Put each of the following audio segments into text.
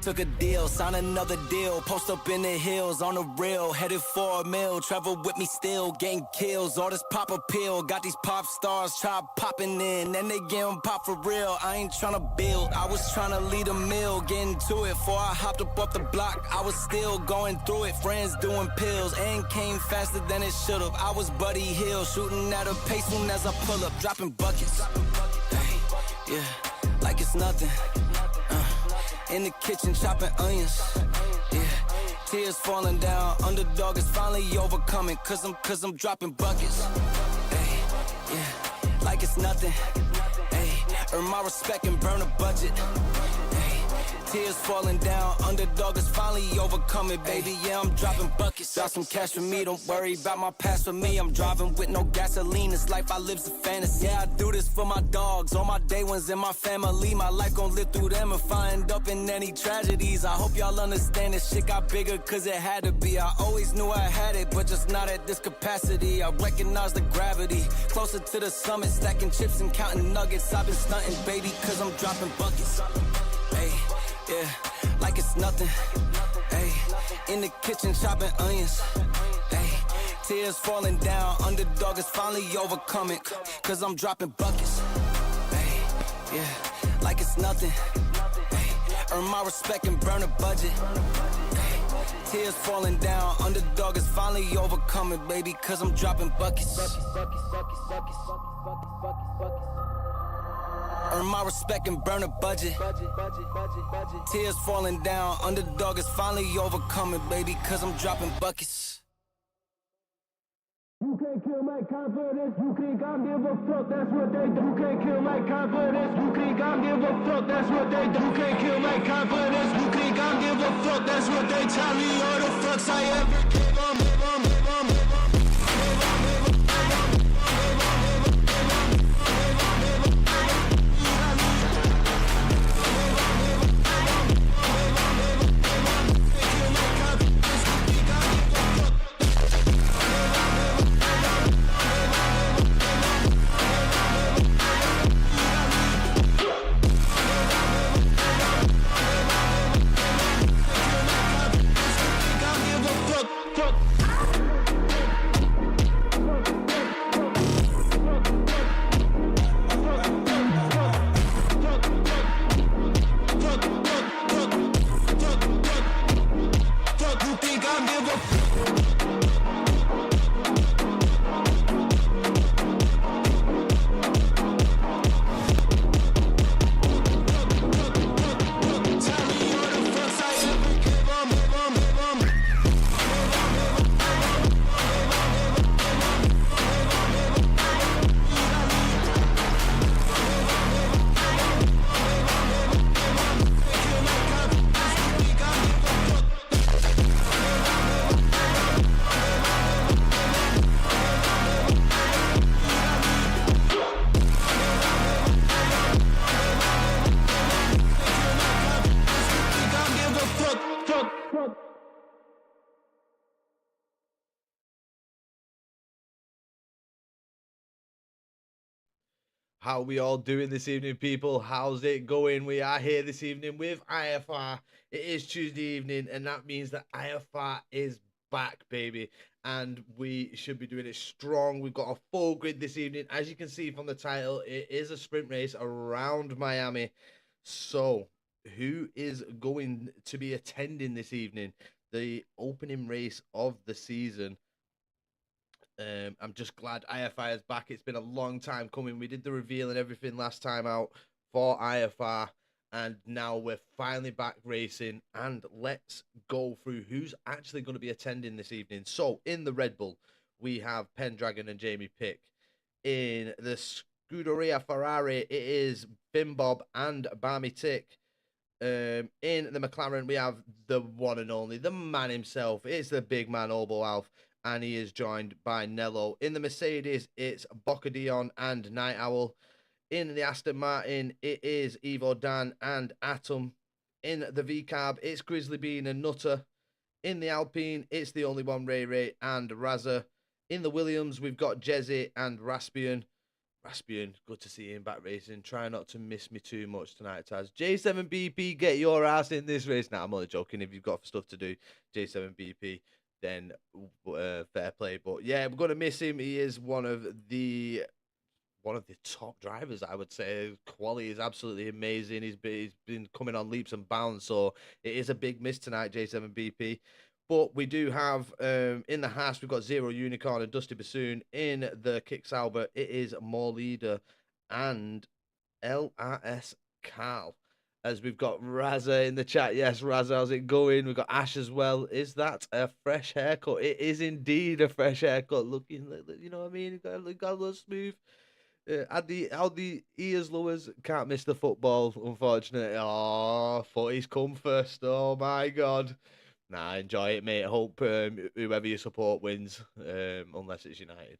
Took a deal, signed another deal. Post up in the hills on the real. Headed for a mill, travel with me still. Getting kills, all this pop appeal. Got these pop stars try popping in, and they getting pop for real. I ain't tryna build, I was tryna lead a mill. Getting to it before I hopped up off the block. I was still going through it, friends doing pills. And came faster than it should've. I was Buddy Hill, shooting at a pace soon as I pull up. Dropping buckets, hey, yeah, like it's nothing. In the kitchen chopping onions, yeah. Tears falling down, underdog is finally overcoming. Cause I'm dropping buckets, hey, yeah. Like it's nothing, hey. Earn my respect and burn a budget, hey. Tears falling down, underdog is finally overcoming, baby. Yeah, I'm dropping buckets. Drop some cash for me, don't worry about my past for me. I'm driving with no gasoline, this life I live's a fantasy. Yeah, I do this for my dogs, all my day ones and my family. My life gon' live through them if I end up in any tragedies. I hope y'all understand this shit got bigger cause it had to be. I always knew I had it, but just not at this capacity. I recognize the gravity, closer to the summit. Stacking chips and counting nuggets. I've been stunting, baby, cause I'm dropping buckets. Hey, yeah, like it's nothing, hey. In the kitchen chopping onions, hey. Tears falling down, underdog is finally overcoming. Cause I'm dropping buckets, hey, yeah, like it's nothing, hey. Earn my respect and burn a budget, hey. Tears falling down, underdog is finally overcoming, baby. Cause I'm dropping buckets. Earn my respect and burn a budget. Tears falling down, underdog is finally overcoming, baby, cause I'm dropping buckets. You can't kill my confidence, you think I give a fuck, that's what they do. You can't kill my confidence, you think I give a fuck, that's what they do. You can't kill my confidence, you think I give a fuck, that's what they tell me. All the fucks I ever give How are we all doing this evening, people? How's it going? We are here this evening with IFR. It is Tuesday evening, and that means that IFR is back, baby. And we should be doing it strong. We've got a full grid this evening. As you can see from the title, it is a sprint race around Miami. So, who is going to be attending this evening? The opening race of the season. I'm just glad IFR is back. It's been a long time coming. We did the reveal and everything last time out for IFR, and now we're finally back racing. And let's go through who's actually going to be attending this evening. So in the Red Bull, we have Pendragon and Jamie Pick. In the Scuderia Ferrari, it is Bim Bob and Barmy Tick. In the McLaren, we have the one and only, the man himself. It's the big man, Obo Alf. And he is joined by Nello. In the Mercedes, it's Bocadion and Night Owl. In the Aston Martin, it is Evo Dan and Atom. In the V-Carb, it's Grizzly Bean and Nutter. In the Alpine, it's the only one, Ray Ray and Razza. In the Williams, we've got Jezzy and Raspian. Raspian, good to see him back racing. Try not to miss me too much tonight, Taz. J7BP, get your ass in this race. Now, I'm only joking. If you've got stuff to do, J7BP, then fair play. But yeah, we're gonna miss him. He is one of the top drivers, I would say. Quality is absolutely amazing. He's been coming on leaps and bounds. So it is a big miss tonight, J7BP. But we do have in the Haas, we've got Zero Unicorn and Dusty Bassoon. In the Kick Sauber, it is More Leader and LRS Carl. As we've got Raza in the chat. Yes, Raza, how's it going? We've got Ash as well. Is that a fresh haircut? It is indeed a fresh haircut. Looking, you know what I mean? Got a little smooth. How the ears lowers, can't miss the football, unfortunately. Oh, footy's come first. Oh my God. Nah, enjoy it, mate. I hope whoever you support wins, unless it's United.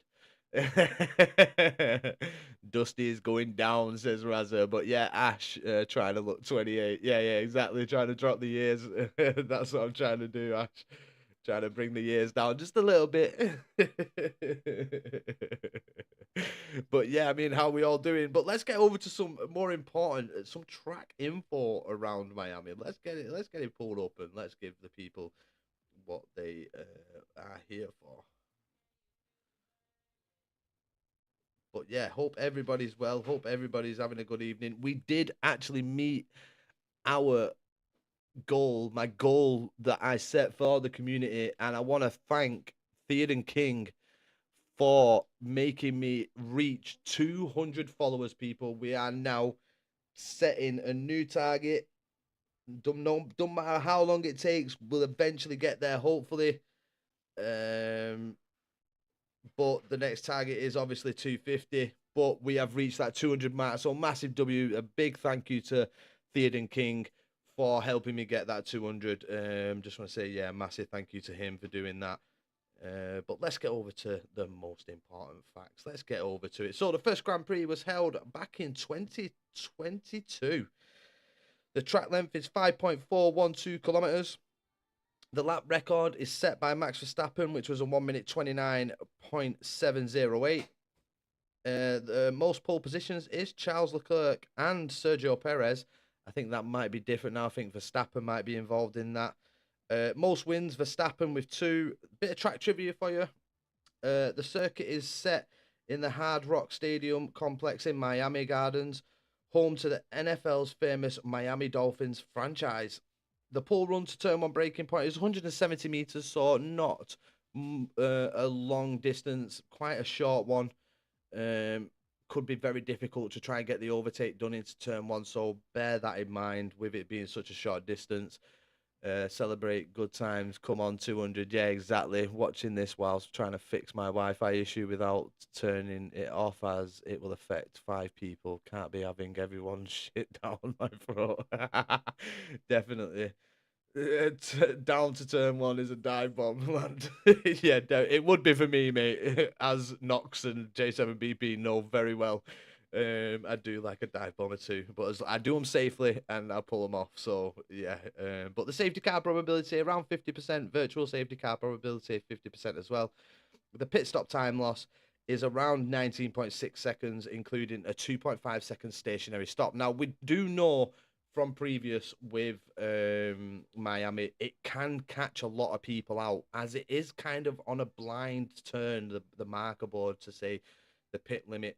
Dusty is going down, says Raza. But yeah, Ash trying to look 28. Yeah, exactly. Trying to drop the years. That's what I'm trying to do, Ash. Trying to bring the years down just a little bit. But yeah, I mean, how are we all doing? But let's get over to some more important, some track info around Miami. Let's get it pulled up and let's give the people what they are here for. But yeah, hope everybody's well. Hope everybody's having a good evening. We did actually meet our goal, my goal that I set for the community, and I want to thank Theoden King for making me reach 200 followers, people. We are now setting a new target. Don't matter how long it takes, we'll eventually get there, hopefully. But the next target is obviously 250, but we have reached that 200 mark. So massive W, a big thank you to Theoden King for helping me get that 200. Just want to say, yeah, massive thank you to him for doing that. But let's get over to the most important facts. Let's get over to it. So the first Grand Prix was held back in 2022. The track length is 5.412 kilometers. The lap record is set by Max Verstappen, which was a 1 minute 29.708. The most pole positions is Charles Leclerc and Sergio Perez. I think that might be different now. I think Verstappen might be involved in that. Most wins, Verstappen with 2. Bit of track trivia for you. The circuit is set in the Hard Rock Stadium complex in Miami Gardens, home to the NFL's famous Miami Dolphins franchise. The pole run to turn 1 braking point is 170 meters, so not a long distance, quite a short one. Could be very difficult to try and get the overtake done into turn 1, so bear that in mind with it being such a short distance. Celebrate good times, come on 200. Yeah, exactly. Watching this whilst trying to fix my Wi-Fi issue without turning it off, as it will affect 5 people. Can't be having everyone shit down my throat. Definitely. Down to turn 1 is a dive bomb, land. Yeah, it would be for me, mate, as Nox and J7BP know very well. I do like a dive bomb or 2, but I do them safely and I pull them off. So yeah, but the safety car probability around 50%, virtual safety car probability 50% as well. The pit stop time loss is around 19.6 seconds, including a 2.5 second stationary stop. Now we do know from previous with Miami, it can catch a lot of people out, as it is kind of on a blind turn, the marker board to say the pit limit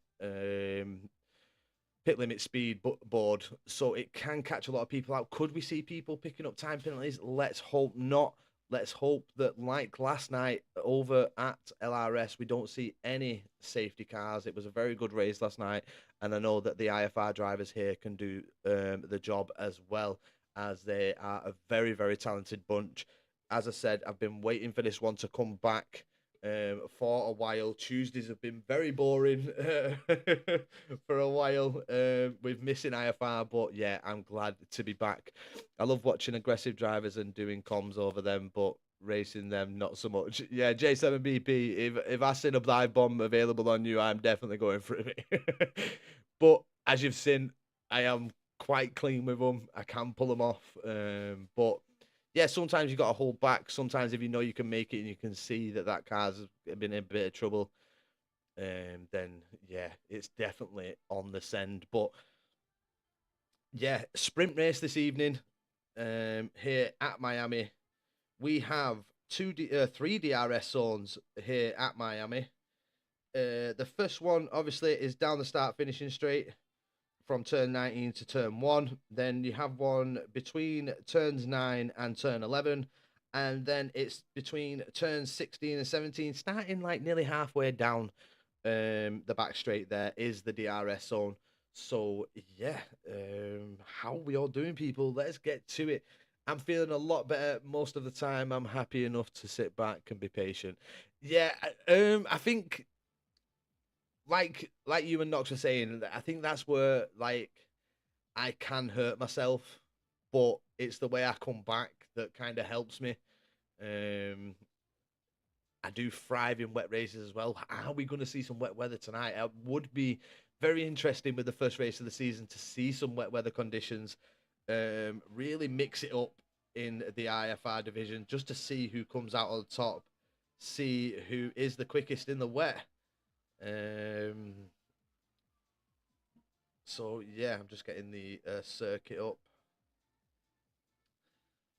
speed board, so it can catch a lot of people out. Could we see people picking up time penalties? Let's hope not. Let's hope that, like last night over at LRS, we don't see any safety cars. It was a very good race last night, and I know that the IFR drivers here can do the job as well, as they are a very, very talented bunch. As I said, I've been waiting for this one to come back for a while. Tuesdays have been very boring for a while with missing IFR, but yeah, I'm glad to be back. I love watching aggressive drivers and doing comms over them, but racing them not so much. Yeah, J7BP, if I seen a dive bomb available on you, I'm definitely going for it. But as you've seen, I am quite clean with them. I can pull them off, but yeah, sometimes you got to hold back. Sometimes if you know you can make it and you can see that car's been in a bit of trouble, then yeah, it's definitely on the send. But yeah, sprint race this evening here at Miami. We have three DRS zones here at Miami. The first one, obviously, is down the start finishing straight from turn 19 to turn 1. Then you have one between turns 9 and turn 11. And then it's between turns 16 and 17, starting like nearly halfway down the back straight there is the DRS zone. So, yeah, how are we all doing, people? Let's get to it. I'm feeling a lot better most of the time. I'm happy enough to sit back and be patient. Yeah, I think like you and Knox were saying, I think that's where like I can hurt myself, but it's the way I come back that kind of helps me. I do thrive in wet races as well. Are we going to see some wet weather tonight? It would be very interesting with the first race of the season to see some wet weather conditions. Really mix it up in the IFR division just to see who comes out on top, see who is the quickest in the wet. So yeah, I'm just getting the circuit up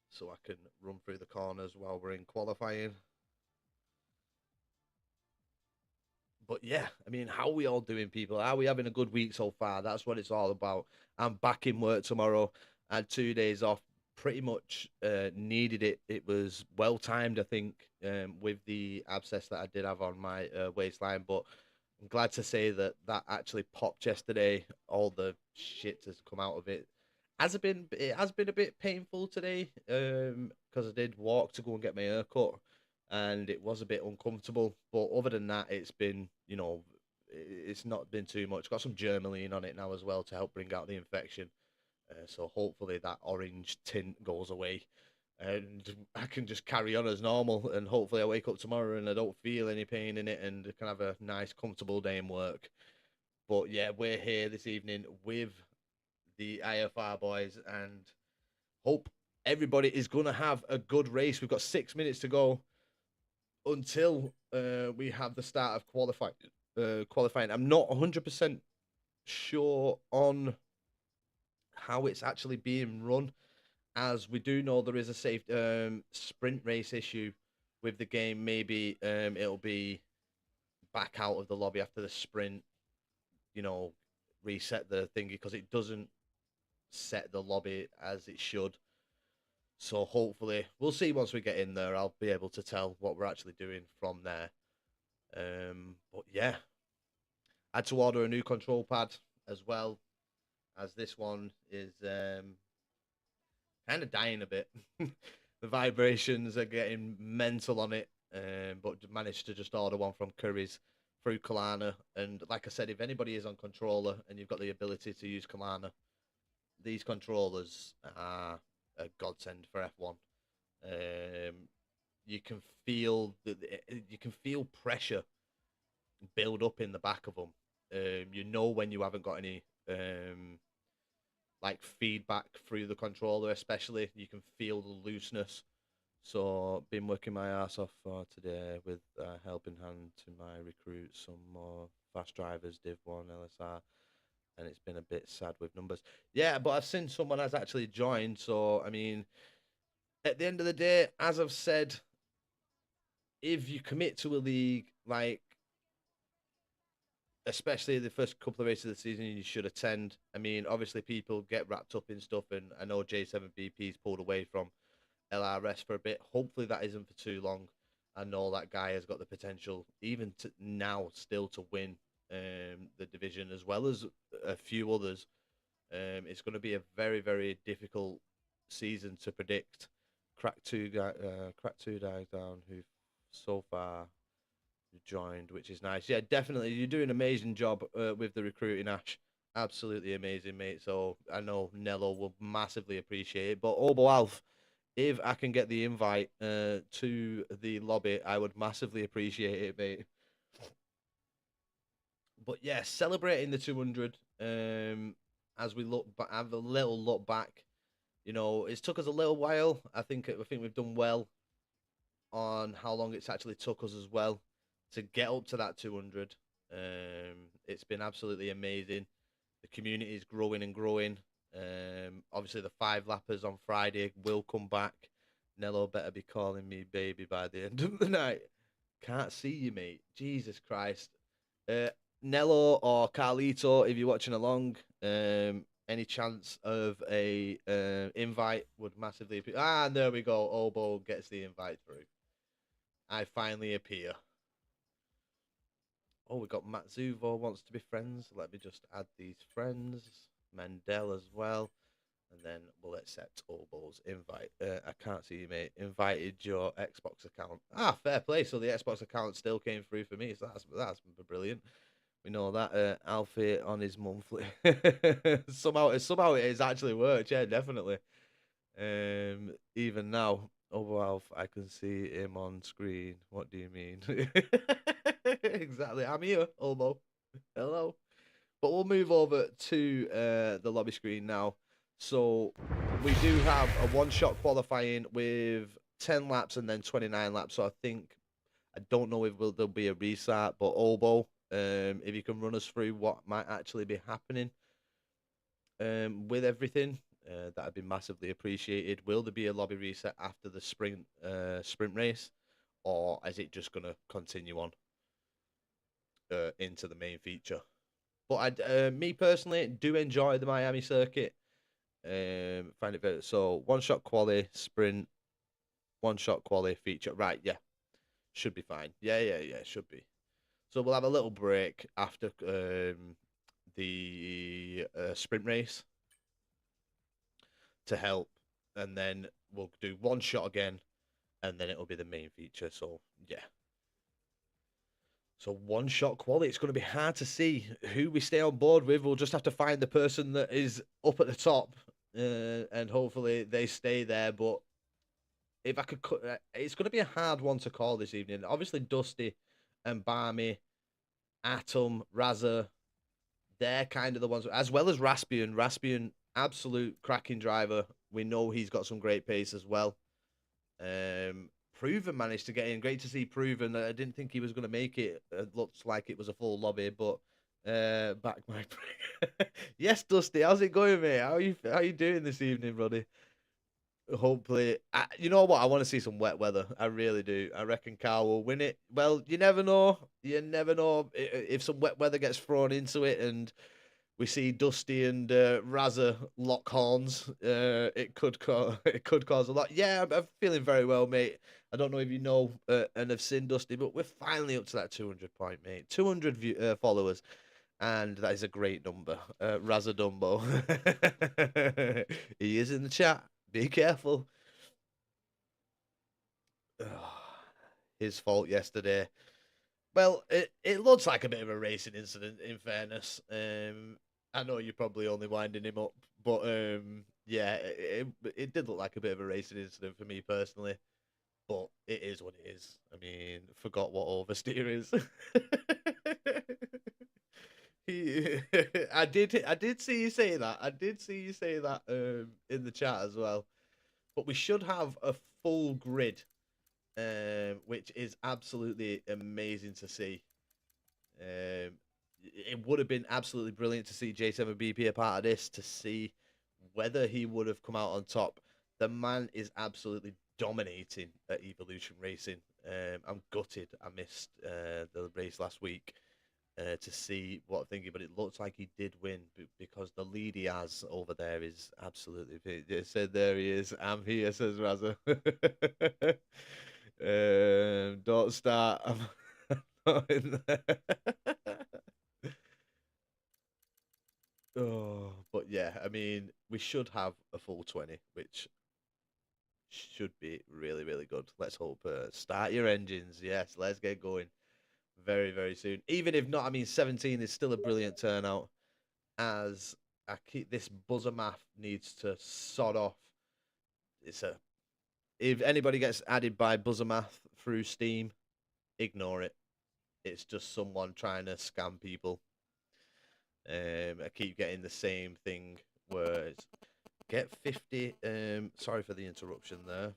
so I can run through the corners while we're in qualifying. But yeah, I mean, how are we all doing, people? Are we having a good week so far? That's what it's all about. I'm back in work tomorrow. I had 2 days off. Pretty much needed it. It was well timed, I think, with the abscess that I did have on my waistline. But I'm glad to say that actually popped yesterday. All the shit has come out of it. It has been a bit painful today because I did walk to go and get my hair cut, and it was a bit uncomfortable. But other than that, it's been, it's not been too much. Got some Germaline on it now as well to help bring out the infection. So hopefully that orange tint goes away and I can just carry on as normal. And hopefully I wake up tomorrow and I don't feel any pain in it and can have a nice, comfortable day in work. But yeah, we're here this evening with the IFR boys and hope everybody is going to have a good race. We've got 6 minutes to go until we have the start of qualifying. I'm not 100% sure on how it's actually being run, as we do know there is a safe sprint race issue with the game. Maybe it'll be back out of the lobby after the sprint, reset the thingy because it doesn't set the lobby as it should. So hopefully we'll see once we get in there. I'll be able to tell what we're actually doing from there. But yeah, I had to order a new control pad as well, as this one is kind of dying a bit. The vibrations are getting mental on it, but managed to just order one from Curry's through Kalana. And like I said, if anybody is on controller and you've got the ability to use Kalana, these controllers are a godsend for F1. You can feel pressure build up in the back of them. When you haven't got any like feedback through the controller, especially you can feel the looseness. So been working my ass off for today with helping hand to my recruits, some more fast drivers, Div 1, LSR, and it's been a bit sad with numbers. Yeah, but I've seen someone has actually joined, so I mean, at the end of the day, as I've said, if you commit to a league, like especially the first couple of races of the season, you should attend. I mean, obviously people get wrapped up in stuff, and I know J7BP's pulled away from LRS for a bit. Hopefully that isn't for too long. I know that guy has got the potential, even to now, still to win the division as well as a few others. It's going to be a very, very difficult season to predict. Crack two guys down who so far joined, which is nice. Yeah, definitely. You're doing an amazing job with the recruiting, Ash. Absolutely amazing, mate. So I know Nello will massively appreciate it. But Obo Alf, if I can get the invite to the lobby, I would massively appreciate it, mate. But yeah, celebrating the 200 as we have a little look back. It's took us a little while. I think we've done well on how long it's actually took us as well to get up to that 200. It's been absolutely amazing. The community is growing and growing. Obviously, the 5 lappers on Friday will come back. Nello better be calling me baby by the end of the night. Can't see you, mate. Jesus Christ. Nello or Carlito, if you're watching along, any chance of a invite would massively appear. Ah, there we go. Obo gets the invite through. I finally appear. Oh, we got Matsuvo wants to be friends. Let me just add these friends. Mendel as well. And then we'll accept Obo's invite. I can't see you, mate. Invited your Xbox account. Ah, fair play. So the Xbox account still came through for me. So that's brilliant. We know that Alfie on his monthly. somehow it has actually worked. Yeah, definitely. Even now, Obo Alf, I can see him on screen. What do you mean? Exactly. I'm here, Obo. Hello. But we'll move over to the lobby screen now. So we do have a one-shot qualifying with 10 laps and then 29 laps. So I don't know if there'll be a restart, but Obo, if you can run us through what might actually be happening with everything, that'd be massively appreciated. Will there be a lobby reset after the sprint race, or is it just going to continue on into the main feature? But me personally do enjoy the Miami circuit. Find it very so one-shot quali sprint, one-shot quali feature. Right, yeah, should be fine. Yeah, should be. So we'll have a little break after the sprint race to help, and then we'll do one shot again, and then it'll be the main feature. So yeah. So one shot quality. It's going to be hard to see who we stay on board with. We'll just have to find the person that is up at the top, and hopefully they stay there. But if I could, it's going to be a hard one to call this evening. Obviously, Dusty and Barmy, Atom, Raza, they're kind of the ones, as well as Raspian. Raspian, absolute cracking driver. We know he's got some great pace as well. Proven managed to get in. Great to see Proven. I didn't think he was going to make it. It looks like it was a full lobby, but back my yes, Dusty. How's it going, mate? How you doing this evening, buddy? Hopefully, you know what? I want to see some wet weather. I really do. I reckon Carl will win it. Well, you never know. You never know if some wet weather gets thrown into it, and we see Dusty and Raza lock horns. It could cause a lot. Yeah, I'm feeling very well, mate. I don't know if you know and have seen Dusty, but we're finally up to that 200 point, mate. 200 followers, and that is a great number. Raza Dumbo. He is in the chat. Be careful. His fault yesterday. Well, it looks like a bit of a racing incident, in fairness. I know you're probably only winding him up, but yeah, it did look like a bit of a racing incident for me personally. But it is what it is. I mean, forgot what oversteer is. I did see you say that. I did see you say that in the chat as well. But we should have a full grid, which is absolutely amazing to see. It would have been absolutely brilliant to see J7B be a part of this, to see whether he would have come out on top. The man is absolutely dominating at Evolution Racing. I'm gutted I missed the race last week to see what I'm thinking, but it looks like he did win because the lead he has over there is absolutely. It said there he is. I'm here, says Raza. Don't start. I'm not in there. Oh, but yeah, I mean, we should have a full 20, which should be really, really good. Let's hope. Start your engines. Yes, let's get going very, very soon. Even if not, I mean, 17 is still a brilliant turnout, as this buzzer math needs to sod off. If anybody gets added by buzzer math through Steam, ignore it. It's just someone trying to scam people. I keep getting the same thing where it's get 50. Sorry for the interruption there,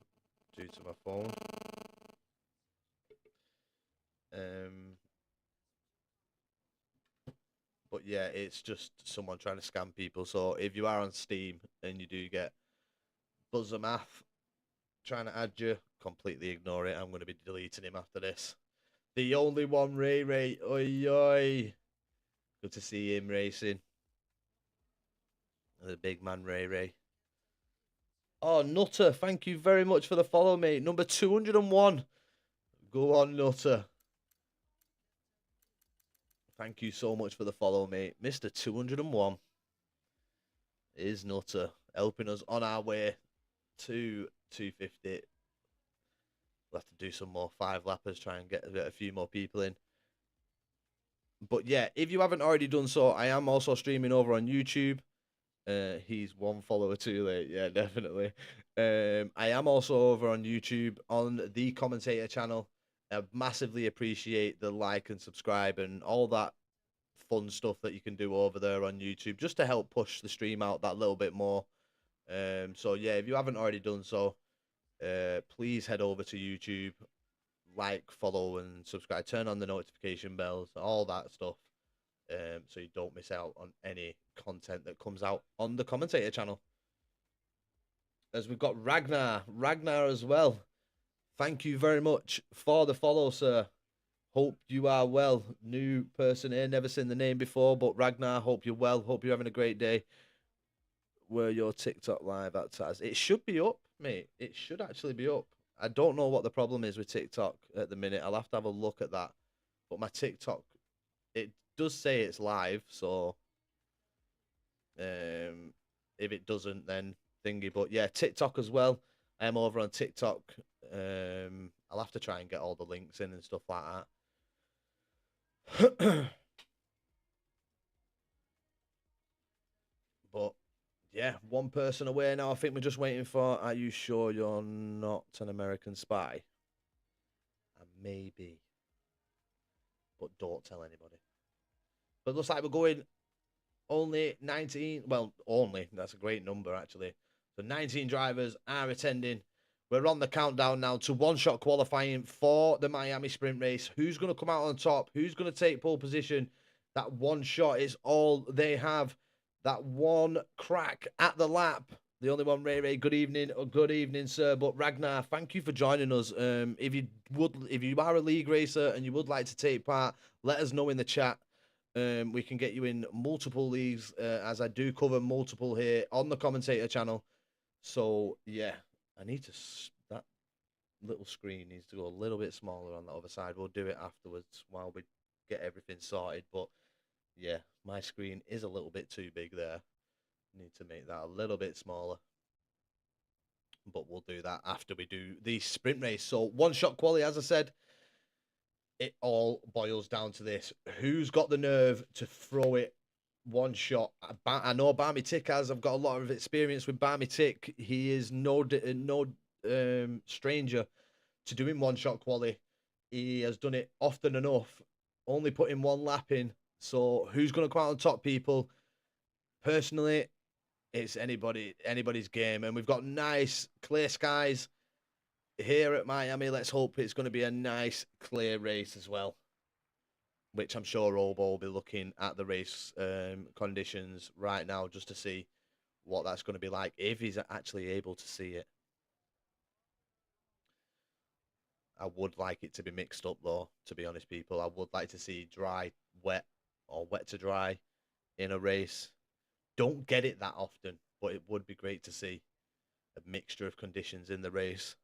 due to my phone. yeah, it's just someone trying to scam people. So if you are on Steam and you do get Buzzer Math trying to add you, completely ignore it. I'm going to be deleting him after this. The only one, Ray Ray. Oi, oi. Good to see him racing. The big man, Ray Ray. Oh, Nutter, thank you very much for the follow, mate. Number 201. Go on, Nutter. Thank you so much for the follow, mate. Mr. 201 is Nutter, helping us on our way to 250. We'll have to do some more 5-lappers, try and get a few more people in. But yeah, if you haven't already done so, I am also streaming over on YouTube. He's one follower too late. Yeah, definitely. I am also over on YouTube on the commentator channel. I massively appreciate the like and subscribe and all that fun stuff that you can do over there on YouTube just to help push the stream out that little bit more. So yeah, if you haven't already done so, please head over to YouTube, like, follow, and subscribe. Turn on the notification bells, all that stuff, so you don't miss out on any content that comes out on the commentator channel. As we've got Ragnar as well. Thank you very much for the follow, sir. Hope you are well. New person here, never seen the name before, but Ragnar, hope you're well. Hope you're having a great day. Where your TikTok live at Taz? It should be up, mate. It should actually be up. I don't know what the problem is with TikTok at the minute. I'll have to have a look at that. But my TikTok, it does say it's live, so if it doesn't, then thingy. But yeah, TikTok as well. I am over on TikTok. I'll have to try and get all the links in and stuff like that. But yeah, one person away now. I think we're just waiting for, are you sure you're not an American spy? I may be. But don't tell anybody. But it looks like we're going only 19. Well, only. That's a great number, actually. So 19 drivers are attending. We're on the countdown now to one-shot qualifying for the Miami Sprint Race. Who's going to come out on top? Who's going to take pole position? That one shot is all they have. That one crack at the lap. The only one, Ray Ray. Good evening. Good evening, sir. But Ragnar, thank you for joining us. If you are a league racer and you would like to take part, let us know in the chat. We can get you in multiple leagues, as I do cover multiple here on the commentator channel. So yeah, I need to. That little screen needs to go a little bit smaller on the other side. We'll do it afterwards while we get everything sorted. But yeah, my screen is a little bit too big there. Need to make that a little bit smaller. But we'll do that after we do the sprint race. So one-shot quali, as I said, it all boils down to this. Who's got the nerve to throw it one shot? I know Barmy Tick has. I've got a lot of experience with Barmy Tick. He is no stranger to doing one-shot quali. He has done it often enough, only putting one lap in. So who's going to come out on top, people? Personally, it's anybody's game. And we've got nice, clear skies here at Miami. Let's hope it's going to be a nice, clear race as well, which I'm sure Obo will be looking at the race conditions right now just to see what that's going to be like, if he's actually able to see it. I would like it to be mixed up, though, to be honest, people. I would like to see dry, wet, or wet to dry in a race. Don't get it that often, but it would be great to see a mixture of conditions in the race.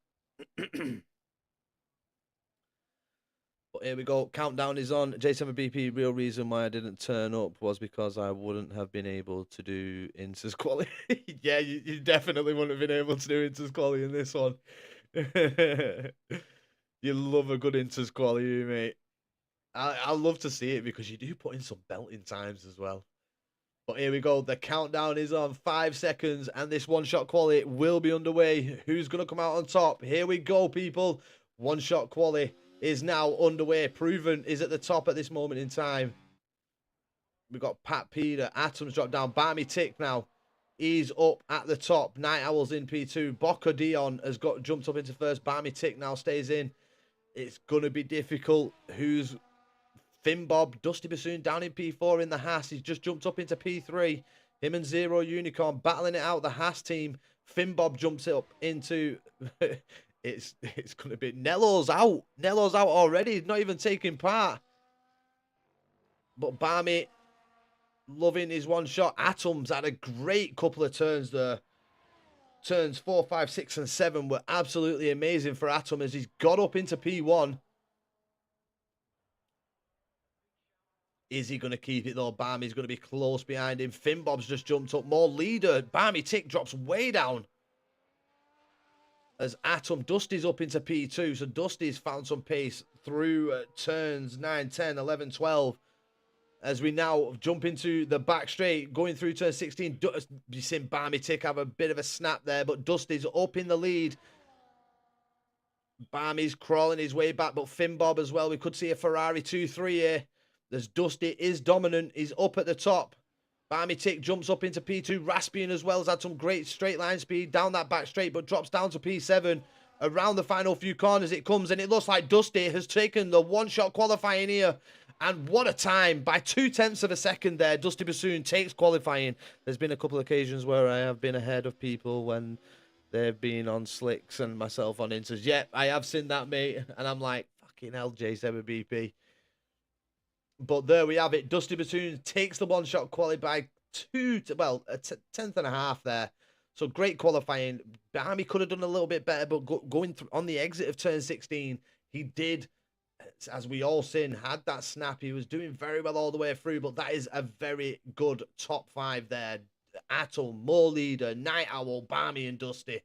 But here we go. Countdown is on. J7BP, real reason why I didn't turn up was because I wouldn't have been able to do Inters quali. Yeah, you definitely wouldn't have been able to do Inters quali in this one. You love a good Inters quali, mate. I love to see it because you do put in some belting times as well. But here we go. The countdown is on. 5 seconds, and this one-shot quali will be underway. Who's going to come out on top? Here we go, people. One-shot quali is now underway. Proven is at the top at this moment in time. We've got Pat Peter. Atoms dropped down. Barmy Tick now. He's up at the top. Night Owls in P2. Boca Dion has jumped up into first. Barmy Tick now stays in. It's going to be difficult. Who's Finn Bob, Dusty Bassoon down in P4 in the Haas. He's just jumped up into P3. Him and Zero Unicorn battling it out. The Haas team. Finn Bob jumps up into... it's going to be... Nello's out. Nello's out already. He's not even taking part. But Barmy loving his one shot. Atom's had a great couple of turns there. Turns 4, 5, 6, and 7 were absolutely amazing for Atom as he's got up into P1. Is he going to keep it though? Barmy's going to be close behind him. Finn Bob's just jumped up. More leader. Barmy tick drops way down. As Atom, Dusty's up into P2. So Dusty's found some pace through turns 9, 10, 11, 12. As we now jump into the back straight, going through turn 16. You've seen Barmy tick have a bit of a snap there, but Dusty's up in the lead. Barmy's crawling his way back, but Finn Bob as well. We could see a Ferrari 2-3 here. There's Dusty is dominant. He's up at the top. Barmy tick jumps up into P2. Raspian as well has had some great straight line speed down that back straight, but drops down to P7. Around the final few corners it comes, and it looks like Dusty has taken the one-shot qualifying here. And what a time. By 0.2 of a second there, Dusty Bassoon takes qualifying. There's been a couple of occasions where I have been ahead of people when they've been on slicks and myself on inters. Yeah, I have seen that, mate. And I'm like, fucking hell, J7BP. But there we have it. Dusty Bassoon takes the one-shot quali by a tenth and a half there. So great qualifying. Barmy could have done a little bit better, but going on the exit of turn 16, he did, as we all seen, had that snap. He was doing very well all the way through, but that is a very good top 5 there. Atom, More Leader, Night Owl, Barmy, and Dusty.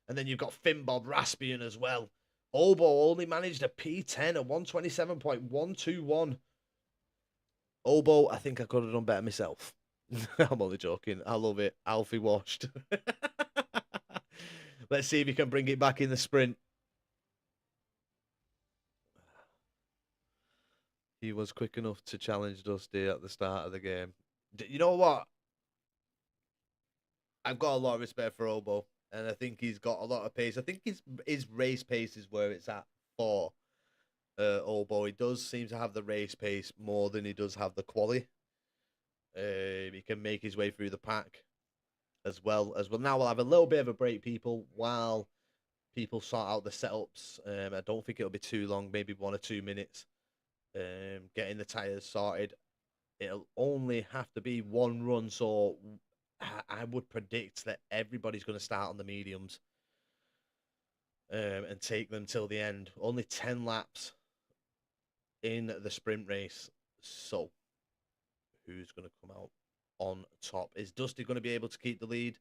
And then you've got Finn Bob, Raspian as well. Obo only managed a P10 at 127.121. Obo, I think I could have done better myself. I'm only joking. I love it. Alfie washed. Let's see if he can bring it back in the sprint. He was quick enough to challenge Dusty at the start of the game. You know what? I've got a lot of respect for Obo, and I think he's got a lot of pace. I think his race pace is where it's at for Obo. He does seem to have the race pace more than he does have the quali. He can make his way through the pack as well. Now we'll have a little bit of a break, people, while people sort out the setups. I don't think it'll be too long, maybe 1 or 2 minutes. Getting the tyres sorted. It'll only have to be 1 run, so I would predict that everybody's going to start on the mediums and take them till the end. Only 10 laps in the sprint race. So, who's going to come out on top? Is Dusty going to be able to keep the lead?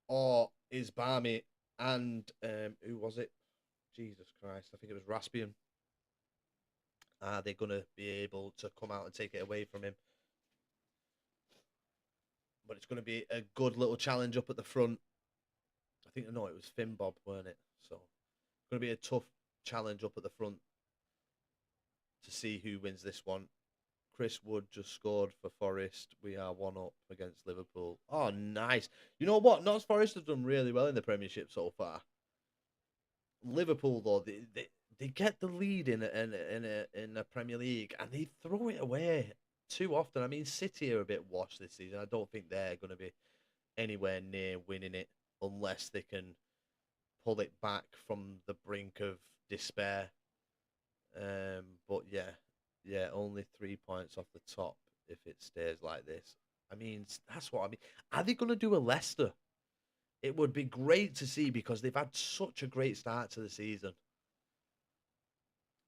Or is Barmy and, who was it? Jesus Christ, I think it was Raspian. Are they going to be able to come out and take it away from him? But it's going to be a good little challenge up at the front. I think, no, it was Finn Bob, weren't it? So, it's going to be a tough challenge up at the front to see who wins this one. Chris Wood just scored for Forest. We are 1-up against Liverpool. Oh, nice. You know what? Notts Forest have done really well in the Premiership so far. Liverpool, though, they get the lead in a Premier League and they throw it away too often. I mean, City are a bit washed this season. I don't think they're going to be anywhere near winning it unless they can pull it back from the brink of despair. But yeah, only 3 points off the top if it stays like this. I mean, that's what I mean. Are they going to do a Leicester? It would be great to see because they've had such a great start to the season.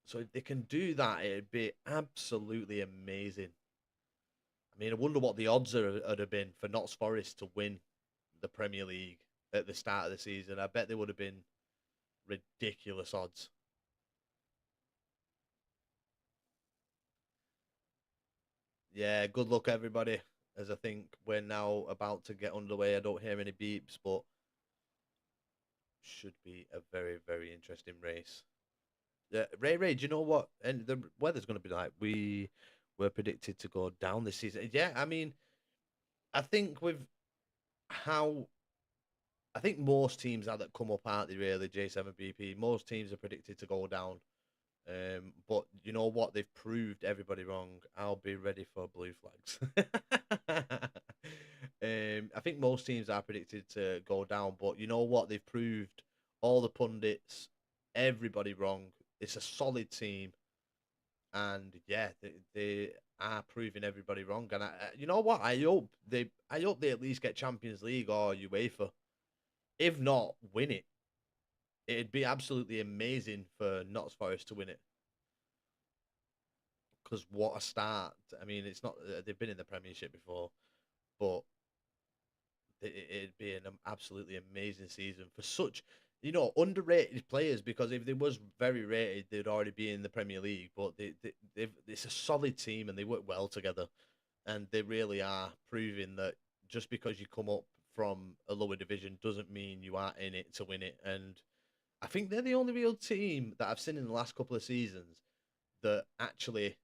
So if they can do that, it'd be absolutely amazing. I mean, I wonder what the odds would have been for Notts Forest to win the Premier League at the start of the season. I bet they would have been ridiculous odds. Yeah, good luck, everybody, as I think we're now about to get underway. I don't hear any beeps, but should be a very, very interesting race. Ray, do you know what? And the weather's going to be like. We were predicted to go down this season. Yeah, I mean, I think I think most teams that come up, aren't they, really, J7BP? Most teams are predicted to go down But you know what? They've proved everybody wrong. I'll be ready for blue flags. I think most teams are predicted to go down, but you know what? They've proved all the pundits, everybody wrong. It's a solid team, and yeah, they are proving everybody wrong. And you know what? I hope they at least get Champions League or UEFA. If not, win it. It'd be absolutely amazing for Notts Forest to win it. Because what a start. I mean, it's not, they've been in the Premiership before, but it'd be an absolutely amazing season for such, underrated players. Because if they was very rated, they'd already be in the Premier League. But it's a solid team and they work well together. And they really are proving that just because you come up from a lower division doesn't mean you are in it to win it. And I think they're the only real team that I've seen in the last couple of seasons that actually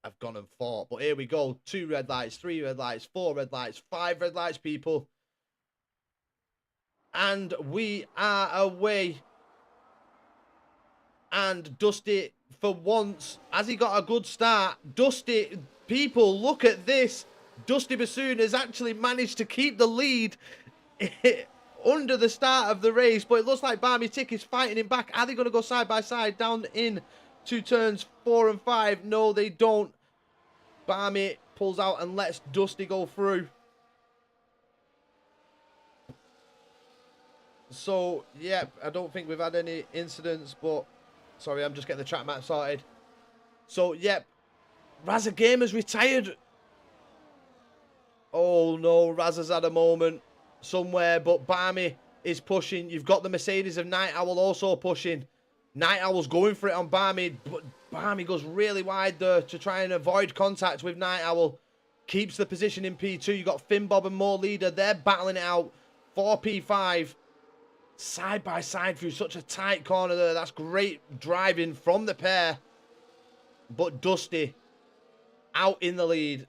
have gone and fought. But here we go. 2 red lights, 3 red lights, 4 red lights, 5 red lights, people. And we are away. And Dusty, for once, has he got a good start? Dusty, people, look at this. Dusty Bassoon has actually managed to keep the lead under the start of the race. But it looks like Barmy Tick is fighting him back. Are they going to go side by side down in to turns 4 and 5? No, they don't. Barmy pulls out and lets Dusty go through. So, yeah, I don't think we've had any incidents, but sorry, I'm just getting the track map sorted. So, yep, Razza Gamer's retired. Oh no, Razza's had a moment somewhere, but Barmy is pushing. You've got the Mercedes of Night Owl also pushing. Night Owl's going for it on Barmy, but Barmy goes really wide there to try and avoid contact with Night Owl. Keeps the position in P2. You've got Finn Bob and More Leader. They're battling it out for P5. Side by side through such a tight corner there. That's great driving from the pair. But Dusty out in the lead.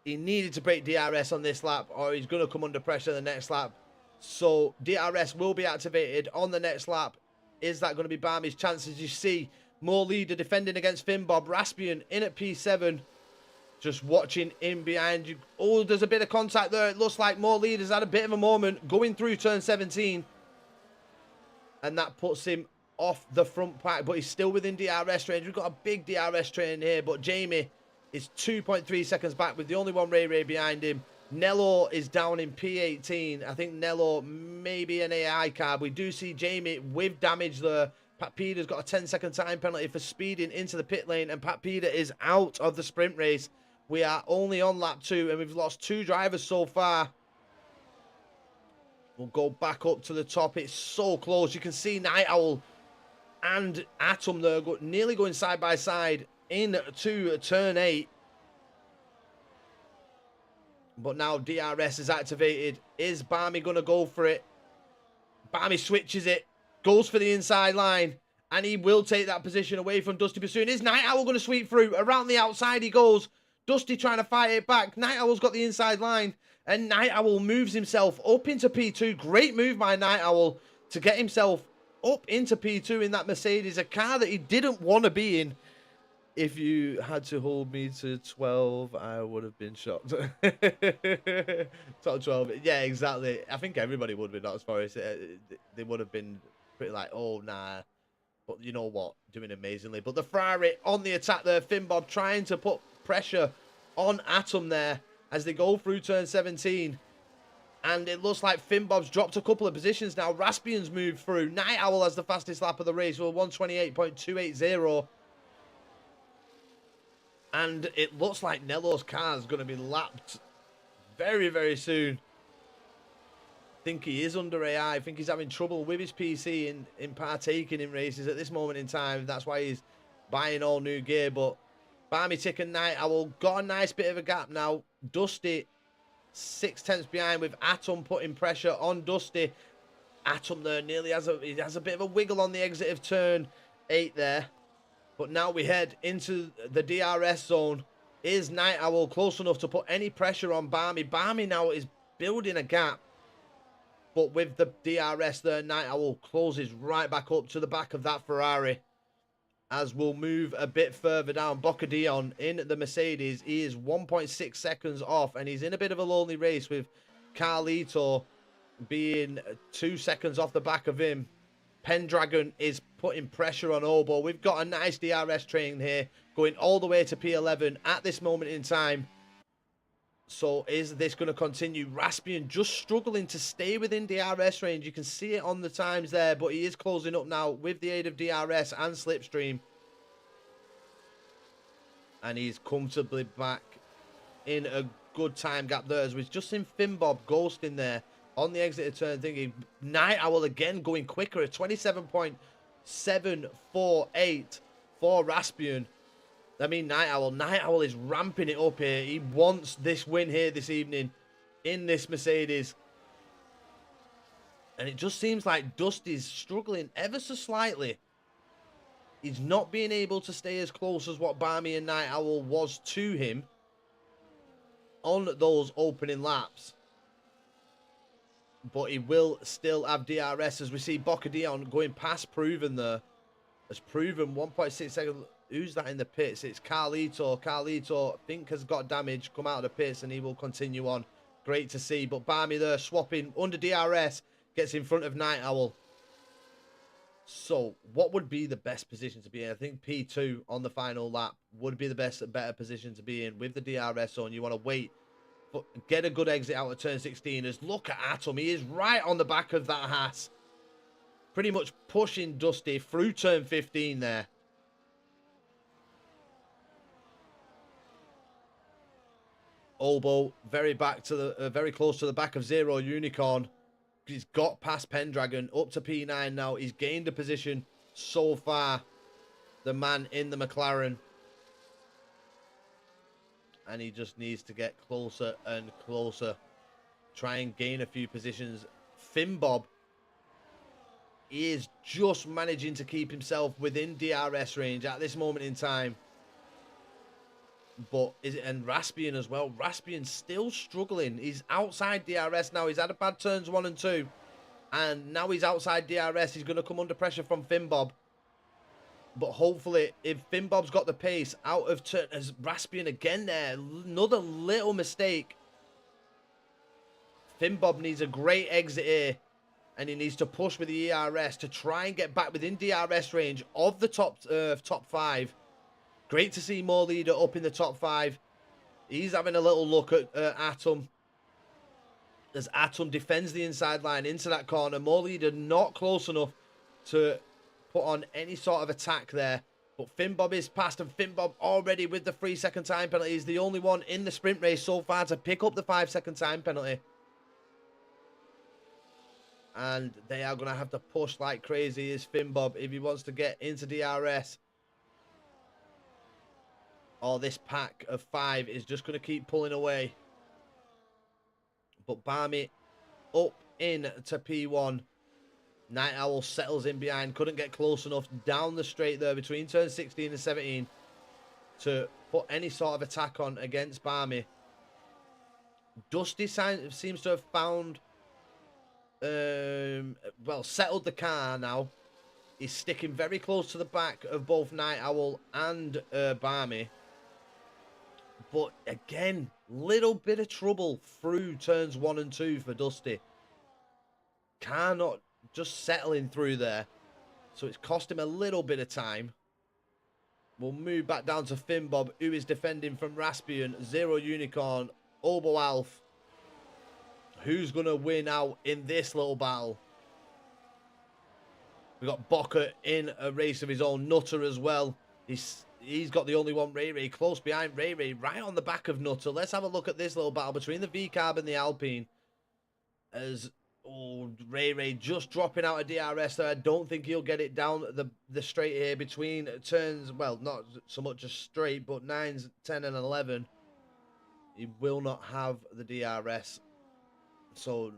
He needed to break DRS on this lap or he's going to come under pressure the next lap. So DRS will be activated on the next lap. Is that going to be Barmy's chances? You see More Leader defending against Finn Bob. Raspian in at P7. Just watching in behind you. Oh, there's a bit of contact there. It looks like More Leader's had a bit of a moment going through turn 17. And that puts him off the front pack. But he's still within DRS range. We've got a big DRS train here. But Jamie is 2.3 seconds back with the only one Ray behind him. Nello is down in P18. I think Nello may be an AI card. We do see Jamie with damage there. Pat Peter's got a 10-second time penalty for speeding into the pit lane. And Pat Peter is out of the sprint race. We are only on lap 2. And we've lost 2 drivers so far. We'll go back up to the top. It's so close. You can see Night Owl and Atom there nearly going side by side into turn 8. But now DRS is activated. Is Barmy going to go for it? Barmy switches it. Goes for the inside line. And he will take that position away from Dusty Bassoon. Is Night Owl going to sweep through? Around the outside he goes. Dusty trying to fight it back. Night Owl's got the inside line. And Night Owl moves himself up into P2. Great move by Night Owl to get himself up into P2 in that Mercedes. A car that he didn't want to be in. If you had to hold me to 12, I would have been shocked. Top 12. Yeah, exactly. I think everybody would have been Notts Forest. They would have been pretty like, oh, nah. But you know what? Doing amazingly. But the Ferrari on the attack there. Finn Bob trying to put pressure on Atom there as they go through turn 17. And it looks like Finn Bob's dropped a couple of positions now. Raspian's moved through. Night Owl has the fastest lap of the race with 128.280. And it looks like Nello's car is going to be lapped very, very soon. I think he is under AI. I think he's having trouble with his PC in partaking in races at this moment in time. That's why he's buying all new gear. But Barmy Tick and Night Owl got a nice bit of a gap now. Dusty 6/10 behind with Atom putting pressure on Dusty. Atom there nearly has a bit of a wiggle on the exit of turn 8 there. But now we head into the DRS zone. Is Night Owl close enough to put any pressure on Barmy? Barmy now is building a gap. But with the DRS there, Night Owl closes right back up to the back of that Ferrari. As we'll move a bit further down, Bocadillon in the Mercedes, he is 1.6 seconds off, and he's in a bit of a lonely race with Carlito being 2 seconds off the back of him. Pendragon is putting pressure on Obo. We've got a nice DRS train here going all the way to P11 at this moment in time. So is this going to continue? Raspian just struggling to stay within DRS range. You can see it on the times there, but he is closing up now with the aid of DRS and Slipstream. And he's comfortably back in a good time gap there, as we've just seen Finbob ghosting there on the exit of turn thingy. Night Owl again going quicker at 27.748 for Raspian. I mean, Night Owl is ramping it up here. He wants this win here this evening in this Mercedes. And it just seems like Dusty's struggling ever so slightly. He's not being able to stay as close as what Barmy and Night Owl was to him on those opening laps. But he will still have DRS, as we see Bocadillon going past Proven there. As Proven 1.6 seconds. Who's that in the pits? It's Carlito. Carlito, I think, has got damage, come out of the pits, and he will continue on. Great to see. But Barmy there swapping under DRS, gets in front of Night Owl. So, what would be the best position to be in? I think P2 on the final lap would be the better position to be in with the DRS on. You want to wait, but get a good exit out of turn 16. As look at Atom, he is right on the back of that Haas. Pretty much pushing Dusty through turn 15 there. Obo very back to the very close to the back of Zero Unicorn. He's got past Pendragon up to P9 now. He's gained a position so far, the man in the McLaren, and he just needs to get closer and closer, try and gain a few positions. Finbob, he is just managing to keep himself within DRS range at this moment in time. But and Raspian as well. Raspian's still struggling. He's outside DRS now. He's had a bad turns 1 and 2. And now he's outside DRS. He's going to come under pressure from Finbob. But hopefully, if Finbob's got the pace out of turn, as Raspian again there, another little mistake. Finbob needs a great exit here. And he needs to push with the ERS to try and get back within DRS range of the top 5. Great to see More Leader up in the top 5. He's having a little look at Atom. As Atom defends the inside line into that corner. More Leader not close enough to put on any sort of attack there. But Finbob is past, and Finbob already with the 3-second time penalty. He's the only one in the sprint race so far to pick up the 5-second time penalty. And they are going to have to push like crazy, is Finbob, if he wants to get into DRS. Or this pack of 5 is just going to keep pulling away. But Barmy up in to P1. Night Owl settles in behind. Couldn't get close enough down the straight there between turn 16 and 17 to put any sort of attack on against Barmy. Dusty seems to have found... well, settled the car now. He's sticking very close to the back of both Night Owl and Barmy. But again, little bit of trouble through turns 1 and 2 for Dusty. Car not just settling through there. So it's cost him a little bit of time. We'll move back down to Finbob, who is defending from Raspian, Zero Unicorn, Obo Alf. Who's going to win out in this little battle? We got Boca in a race of his own. Nutter as well. He's got the only one, Ray Ray, close behind Ray Ray, right on the back of Nutter. Let's have a look at this little battle between the V-Carb and the Alpine. As Ray Ray just dropping out of DRS there. I don't think he'll get it down the straight here between turns, well, not so much a straight, but 9s, 10 and 11. He will not have the DRS. So,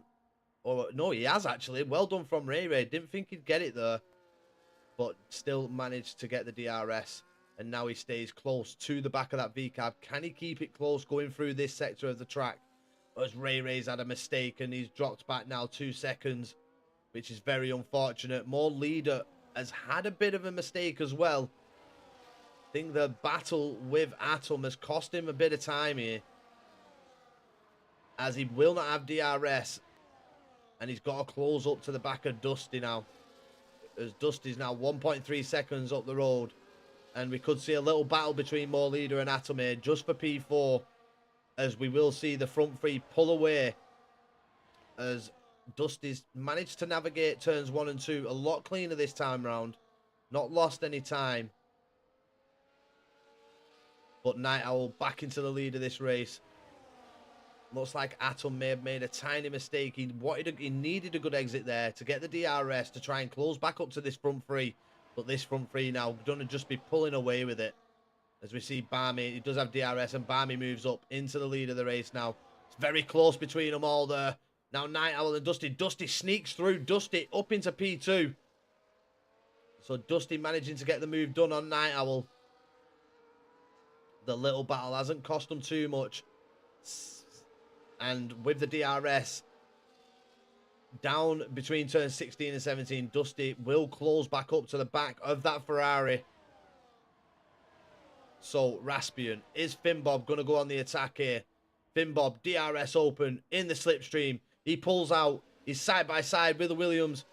or no, he has actually. Well done from Ray Ray. Didn't think he'd get it there, but still managed to get the DRS. And now he stays close to the back of that V-Cab. Can he keep it close going through this sector of the track? as Ray Ray's had a mistake and he's dropped back now 2 seconds, which is very unfortunate. More Leader has had a bit of a mistake as well. I think the battle with Atom has cost him a bit of time here, as he will not have DRS, and he's got to close up to the back of Dusty now, as Dusty's now 1.3 seconds up the road, and we could see a little battle between More Leader and Atom here just for P4, as we will see the front three pull away, as Dusty's managed to navigate turns 1 and 2 a lot cleaner this time round, not lost any time. But Night Owl back into the lead of this race. Looks like Atom may have made a tiny mistake. He needed a good exit there to get the DRS to try and close back up to this front three. But this front three now going to just be pulling away with it. As we see Barmy, he does have DRS, and Barmy moves up into the lead of the race now. It's very close between them all there. Now Night Owl and Dusty. Dusty sneaks through. Dusty up into P2. So Dusty managing to get the move done on Night Owl. The little battle hasn't cost them too much. And with the DRS down between turns 16 and 17, Dusty will close back up to the back of that Ferrari. So Raspian, is Finbob going to go on the attack here? Finbob, DRS open in the slipstream. He pulls out. He's side by side with the Williams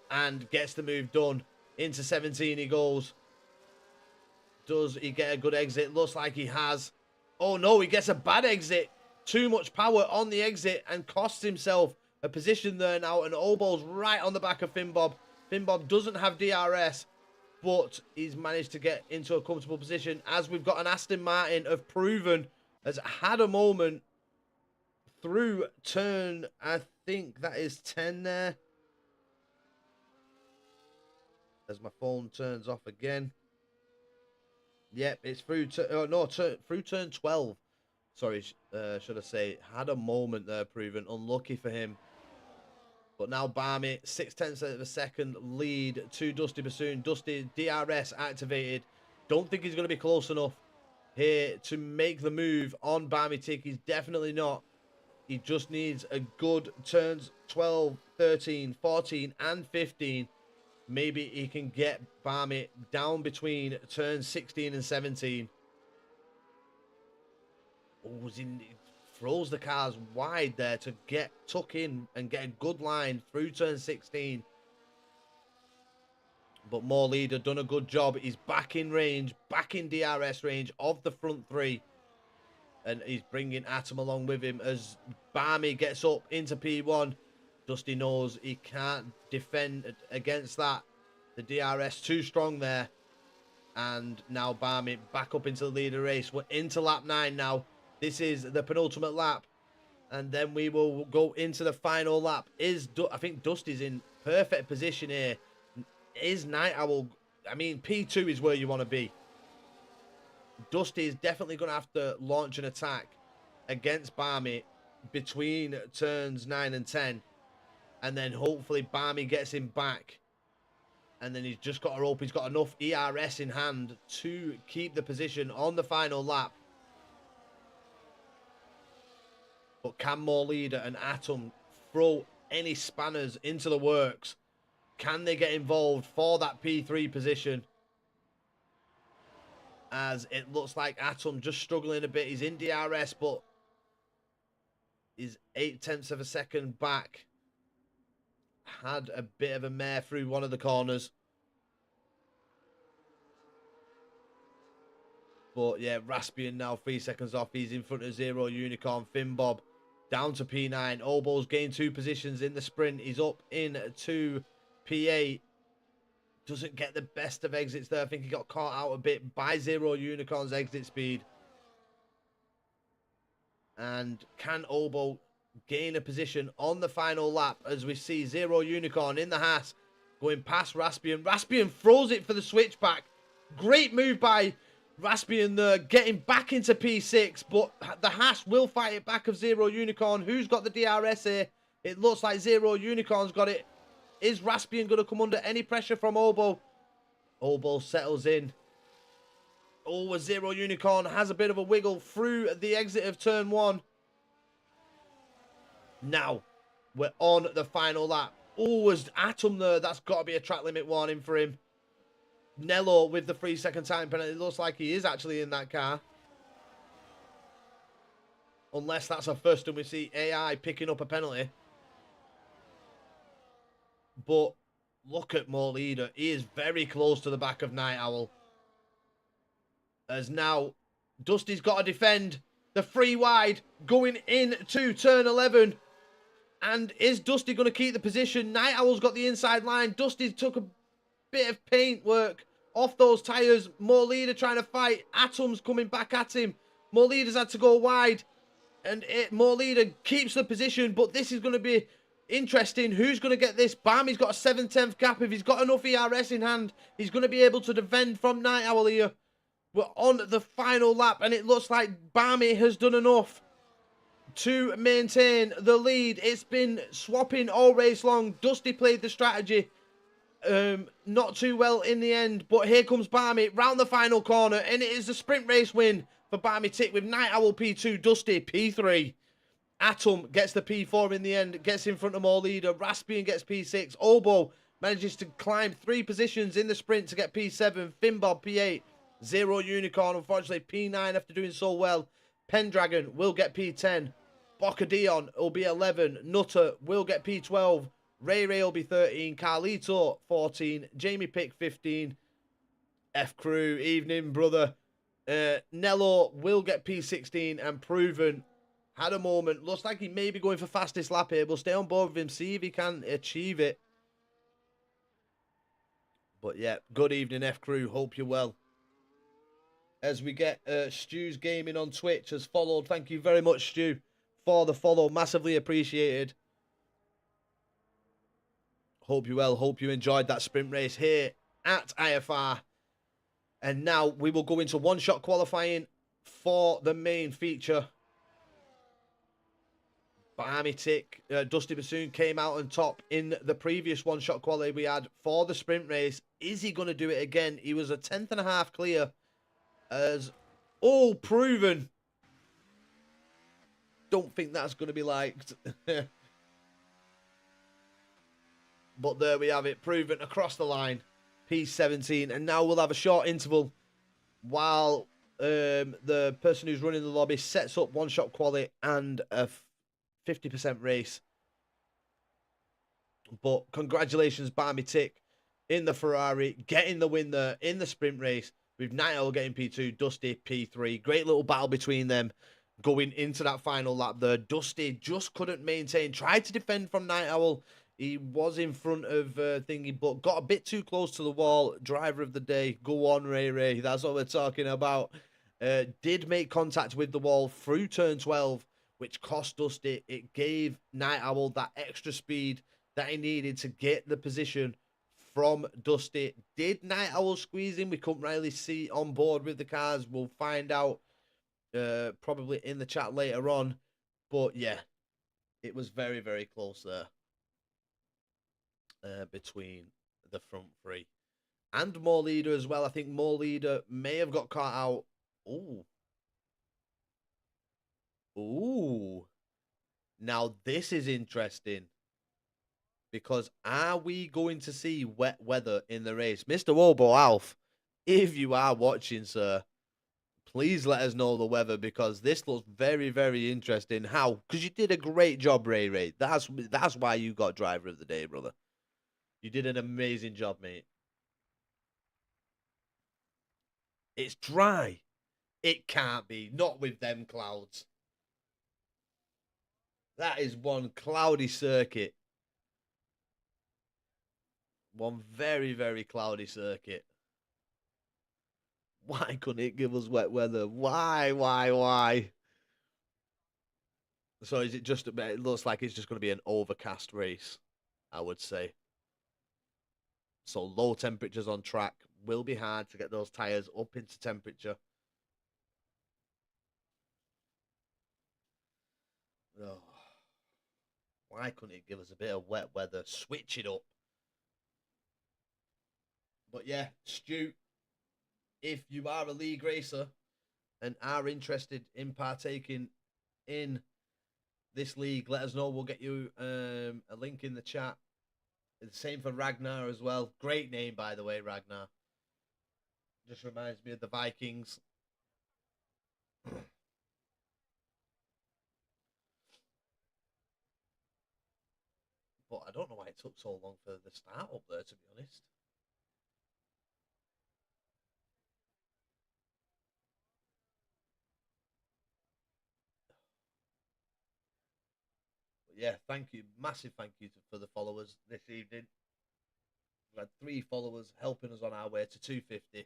and gets the move done. Into 17 he goes. Does he get a good exit? Looks like he has. Oh no, he gets a bad exit. Too much power on the exit and costs himself a position there now. And Obo's right on the back of Finbob. Finbob doesn't have DRS, but he's managed to get into a comfortable position, as we've got an Aston Martin of Proven has had a moment through turn, I think that is 10 there. As my phone turns off again. Yep, it's through through turn 12. Sorry, should I say, had a moment there, Proven. Unlucky for him. But now Barmy, 0.6 of a second lead to Dusty Bassoon. Dusty, DRS activated. Don't think he's going to be close enough here to make the move on Barmy Tick. He's definitely not. He just needs a good turns 12, 13, 14, and 15. Maybe he can get Barmy down between turns 16 and 17. Oh, he throws the cars wide there to get tuck in and get a good line through turn 16. But More Leader done a good job. He's back in range, back in DRS range of the front three. And he's bringing Atom along with him as Barmy gets up into P1. Dusty knows he can't defend against that. The DRS too strong there. And now Barmy back up into the lead of the race. We're into lap 9 now. This is the penultimate lap. And then we will go into the final lap. I think Dusty's in perfect position here. Is Night Owl... I mean, P2 is where you want to be. Dusty is definitely going to have to launch an attack against Barmy between turns 9 and 10. And then hopefully Barmy gets him back. And then he's just got to hope he's got enough ERS in hand to keep the position on the final lap. But can More Leader and Atom throw any spanners into the works? Can they get involved for that P3 position? As it looks like Atom just struggling a bit. He's in DRS, but he's 0.8 of a second back. Had a bit of a mare through one of the corners. But yeah, Raspian now 3 seconds off. He's in front of Zero Unicorn. Finbob down to P9. Obo's gained 2 positions in the sprint. He's up into P8. Doesn't get the best of exits there. I think he got caught out a bit by Zero Unicorn's exit speed. And can Obo gain a position on the final lap as we see Zero Unicorn in the Haas going past Raspian. Raspian throws it for the switchback. Great move by Raspian there, getting back into P6, but the Haas will fight it back of Zero Unicorn. Who's got the DRS here? It looks like Zero Unicorn's got it. Is Raspian going to come under any pressure from Obo? Obo settles in. Oh, Zero Unicorn has a bit of a wiggle through the exit of turn 1. Now, we're on the final lap. Oh, was Atom there? That's got to be a track limit warning for him. Nello with the 3-second time penalty. It looks like he is actually in that car. Unless that's a first and we see AI picking up a penalty. But look at Mo Leader. He is very close to the back of Night Owl. As now Dusty's got to defend the free wide going into turn 11. And is Dusty going to keep the position? Night Owl's got the inside line. Dusty took a bit of paint work off those tyres. Mo Leader trying to fight. Atom's coming back at him. Mo Leader's had to go wide. And Mo Leader keeps the position. But this is going to be interesting. Who's going to get this? Barmy's got a 7/10 gap. If he's got enough ERS in hand, he's going to be able to defend from Night Owl here. We're on the final lap. And it looks like Barmy has done enough to maintain the lead. It's been swapping all race long. Dusty played the strategy not too well in the end, but here comes Barmy round the final corner, and it is a sprint race win for Barmy Tick with Night Owl P2, Dusty P3. Atom gets the P4 in the end, gets in front of Mo Leader. Raspian gets P6. Obo manages to climb 3 positions in the sprint to get P7. Finbob P8. Zero Unicorn, unfortunately, P9 after doing so well. Pendragon will get P10. Boca Dion will be 11. Nutter will get P12. Ray Ray will be 13. Carlito 14. Jamie Pick 15. F Crew, evening brother. Nello will get P16, and Proven had a moment. Looks like he may be going for fastest lap here. We'll stay on board with him, see if he can achieve it. But yeah, good evening F Crew. Hope you're well. As we get Stu's Gaming on Twitch has followed. Thank you very much, Stu, for the follow. Massively appreciated. Hope you well. Hope you enjoyed that sprint race here at IFR. And now we will go into one-shot qualifying for the main feature. Barmy Tick, Dusty Bassoon came out on top in the previous one-shot quality we had for the sprint race. Is he going to do it again? He was a 10th and a half clear. As all proven. Don't think that's going to be liked. But there we have it. Proven across the line. P17. And now we'll have a short interval while the person who's running the lobby sets up one-shot quality and a 50% race. But congratulations, Barmy Tick, in the Ferrari, getting the win there in the sprint race. With Night Owl getting P2, Dusty P3. Great little battle between them going into that final lap there. Dusty just couldn't maintain. Tried to defend from Night Owl. He was in front of Thingy, but got a bit too close to the wall. Driver of the day. Go on, Ray Ray. That's what we're talking about. Did make contact with the wall through turn 12, which cost Dusty. It gave Night Owl that extra speed that he needed to get the position from Dusty. Did Night Owl squeeze in? We couldn't really see on board with the cars. We'll find out probably in the chat later on. But yeah, it was very, very close there between the front three. And Mo Leader as well. I think Mo Leader may have got caught out. Ooh. Ooh. Now this is interesting. Because are we going to see wet weather in the race? Mr. Obo Alf, if you are watching, sir, please let us know the weather, because this looks very, very interesting. How? Because you did a great job, Ray Ray. That's why you got driver of the day, brother. You did an amazing job, mate. It's dry. It can't be. Not with them clouds. That is one cloudy circuit. One very, very cloudy circuit. Why couldn't it give us wet weather? Why? So is it just, it looks like it's just going to be an overcast race, I would say. So low temperatures on track. Will be hard to get those tyres up into temperature. Oh. Why couldn't it give us a bit of wet weather? Switch it up. But yeah, Stu, if you are a league racer and are interested in partaking in this league, let us know. We'll get you a link in the chat. The same for Ragnar as well. Great name, by the way, Ragnar. Just reminds me of the Vikings. But I don't know why it took so long for the start up there, to be honest. But yeah, thank you. Massive thank you for the followers this evening. We had 3 followers helping us on our way to 250.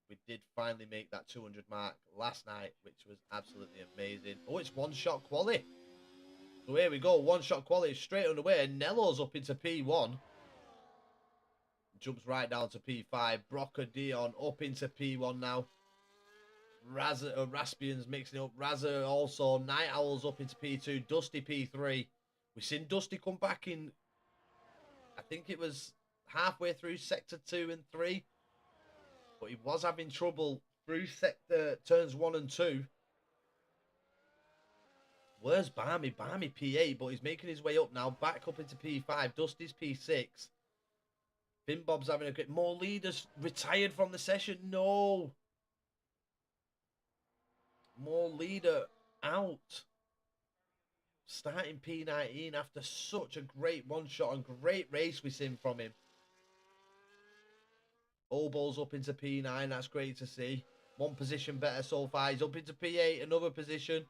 We did finally make that 200 mark last night, which was absolutely amazing. Oh, it's one-shot quali. So here we go, one-shot quality straight underway. Nello's up into P1. Jumps right down to P5. Broca Dion up into P1 now. Raspian's mixing up. Razza also. Night Owl's up into P2. Dusty P3. We've seen Dusty come back in, I think it was halfway through Sector 2 and 3. But he was having trouble through Sector turns 1 and 2. Where's Barmy? Barmy P8, but he's making his way up now. Back up into P5. Dusty's P6. Finn Bob's having a good... More leaders retired from the session. No. More leader out. Starting P19 after such a great one-shot and great race we've seen from him. Obo's up into P9. That's great to see. One position better so far. He's up into P8. Another position.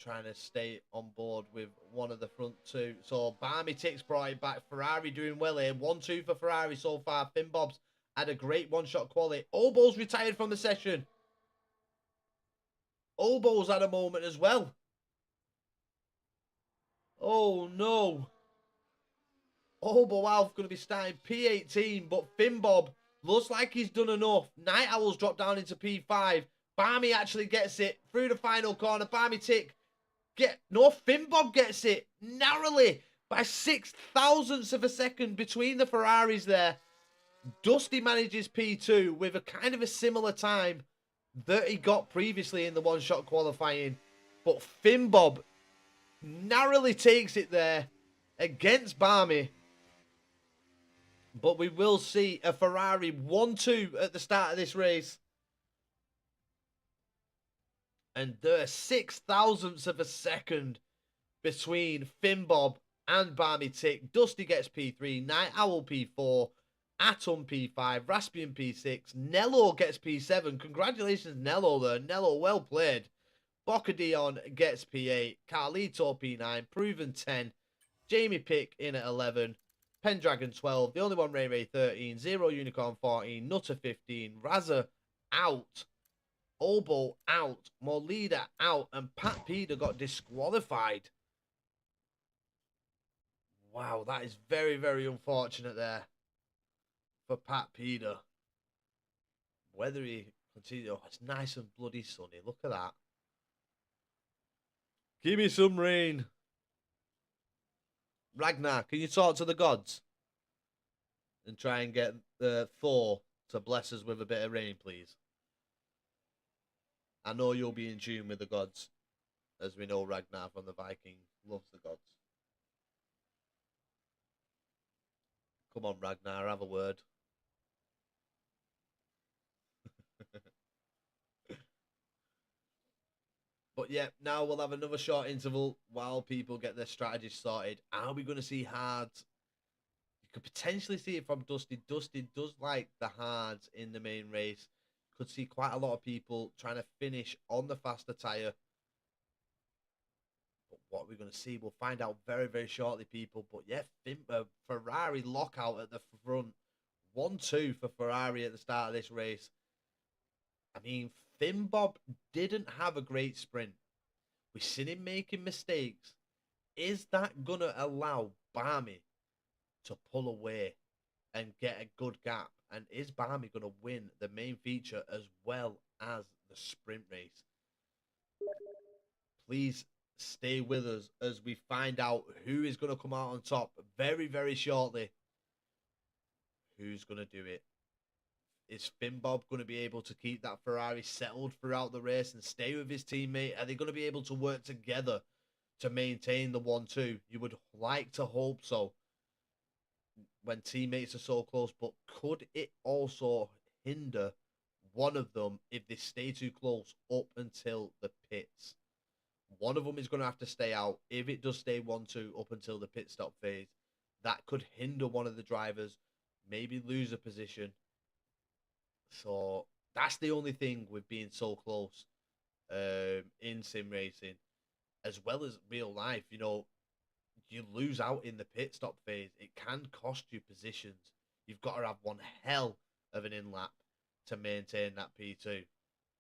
Trying to stay on board with one of the front 2. So Barmy Ticks brought it back. Ferrari doing well here. 1-2 for Ferrari so far. Finn Bob's had a great one-shot quality. Obo's retired from the session. Obo's had a moment as well. Oh no. Obo Alf going to be starting P18, but Finn Bob looks like he's done enough. Night Owl's dropped down into P5. Barmy actually gets it through the final corner. Barmy Tick Finn Bob gets it narrowly by 6,000ths of a second between the Ferraris there. Dusty manages P2 with a kind of a similar time that he got previously in the one-shot qualifying. But Finn Bob narrowly takes it there against Barmy. But we will see a Ferrari 1-2 at the start of this race. And there are 6,000ths of a second between Finn Bob and Barmy Tick. Dusty gets P3, Night Owl P4, Atom P5, Raspian P6, Nello gets P7. Congratulations, Nello there. Nello, well played. Boca Dion gets P8, Carlito P9, Proven 10, Jamie Pick in at 11, Pendragon 12, The Only One Ray Ray 13, Zero Unicorn 14, Nutter 15, Razza out, Obo out, Molida out, and Pat Peter got disqualified. Wow, that is very, very unfortunate there for Pat Peter. Whether he continues... Oh, it's nice and bloody sunny. Look at that. Give me some rain. Ragnar, can you talk to the gods? And try and get Thor to bless us with a bit of rain, please. I know you'll be in tune with the gods. As we know, Ragnar from the Viking loves the gods. Come on, Ragnar, have a word. But yeah, now we'll have another short interval while people get their strategy sorted. Are we going to see hards? You could potentially see it from Dusty. Dusty does like the hards in the main race. Could see quite a lot of people trying to finish on the faster tyre. But what we're going to see, we'll find out very, very shortly, people. But yeah, Ferrari lockout at the front. 1-2 for Ferrari at the start of this race. I mean, Finn Bob didn't have a great sprint. We've seen him making mistakes. Is that going to allow Barmy to pull away and get a good gap? And is Barmy going to win the main feature as well as the sprint race? Please stay with us as we find out who is going to come out on top very, very shortly. Who's going to do it? Is Finbob going to be able to keep that Ferrari settled throughout the race and stay with his teammate? Are they going to be able to work together to maintain the 1-2? You would like to hope so when teammates are so close, but could it also hinder one of them if they stay too close up until the pits? One of them is going to have to stay out. If it does stay 1-2 up until the pit stop phase, that could hinder one of the drivers, maybe lose a position. So that's the only thing with being so close in sim racing, as well as real life. You know, you lose out in the pit stop phase, it can cost you positions. You've got to have one hell of an in-lap to maintain that P2,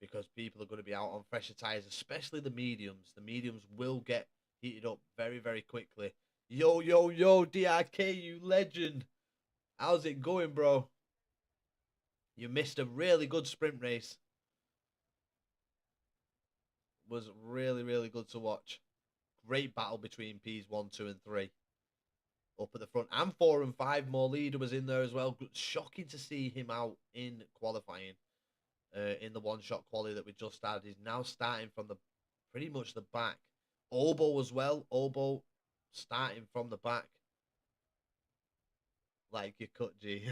because people are going to be out on fresher tyres, especially the mediums. The mediums will get heated up very, very quickly. Yo, yo, yo, DRK, you legend. How's it going, bro? You missed a really good sprint race. Was really, really good to watch. Great battle between Ps 1, 2, and 3. Up at the front. And 4 and 5. More leader was in there as well. Shocking to see him out in qualifying. In the one-shot quali that we just had. He's now starting from the pretty much the back. Obo as well. Obo starting from the back. Like your cut, G.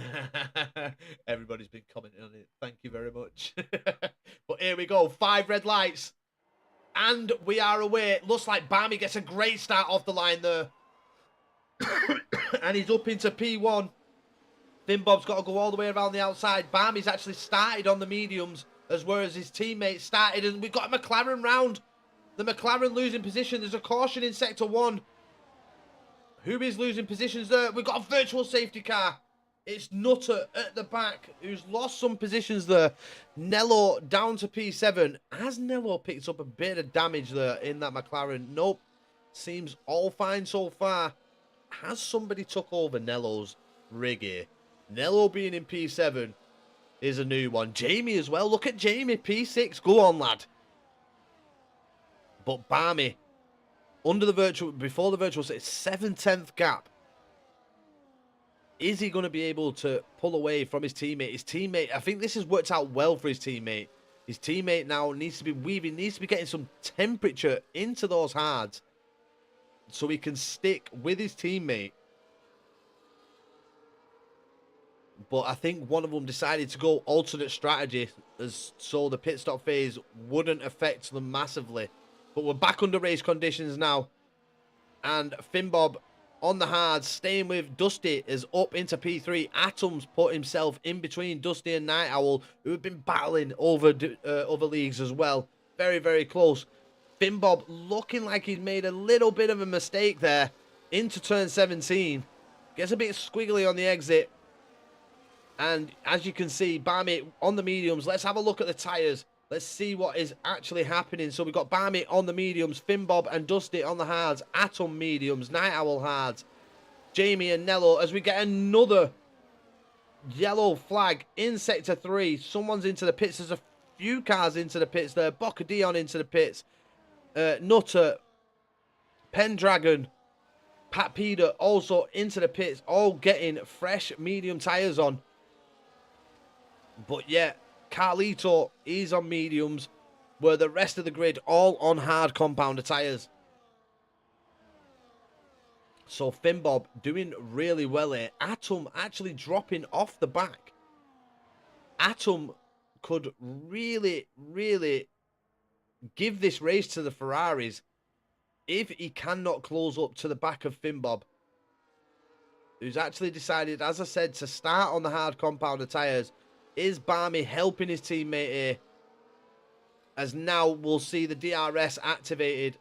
Everybody's been commenting on it. Thank you very much. But here we go. 5 red lights. And we are away. Looks like Barmy gets a great start off the line there. And he's up into P1. Finbob's got to go all the way around the outside. Barmy's actually started on the mediums, as well as his teammates started. And we've got a McLaren round. The McLaren losing position. There's a caution in Sector 1. Who is losing positions there? We've got a virtual safety car. It's Nutter at the back, who's lost some positions there. Nello down to P7. Has Nello picked up a bit of damage there in that McLaren? Nope. Seems all fine so far. Has somebody took over Nello's rig here? Nello being in P7 is a new one. Jamie as well. Look at Jamie, P6. Go on, lad. But Barmy, under the virtual, before the virtual, it's 7/10 gap. Is he going to be able to pull away from his teammate? His teammate, I think this has worked out well for his teammate. His teammate now needs to be weaving, needs to be getting some temperature into those hards so he can stick with his teammate. But I think one of them decided to go alternate strategy, so the pit stop phase wouldn't affect them massively. But we're back under race conditions now. And Finbob on the hards, staying with Dusty, is up into P3. Atom's put himself in between Dusty and Night Owl, who have been battling over other leagues as well. Very, very close. Finbob looking like he's made a little bit of a mistake there into turn 17. Gets a bit squiggly on the exit. And as you can see, Barmy on the mediums. Let's have a look at the tyres. Let's see what is actually happening. So we've got Barmy on the mediums, Finbob and Dusty on the hards, Atom mediums, Night Owl hards, Jamie and Nello, as we get another yellow flag in Sector 3. Someone's into the pits. There's a few cars into the pits there. Boca Dion into the pits. Nutter, Pendragon, Pat Peter also into the pits, all getting fresh medium tyres on. But yeah, Carlito is on mediums, where the rest of the grid all on hard compounder tyres. So Finbob doing really well here. Atom actually dropping off the back. Atom could really, really give this race to the Ferraris if he cannot close up to the back of Finbob, who's actually decided, as I said, to start on the hard compounder tyres. Is Barmy helping his teammate here? As now we'll see the DRS activated.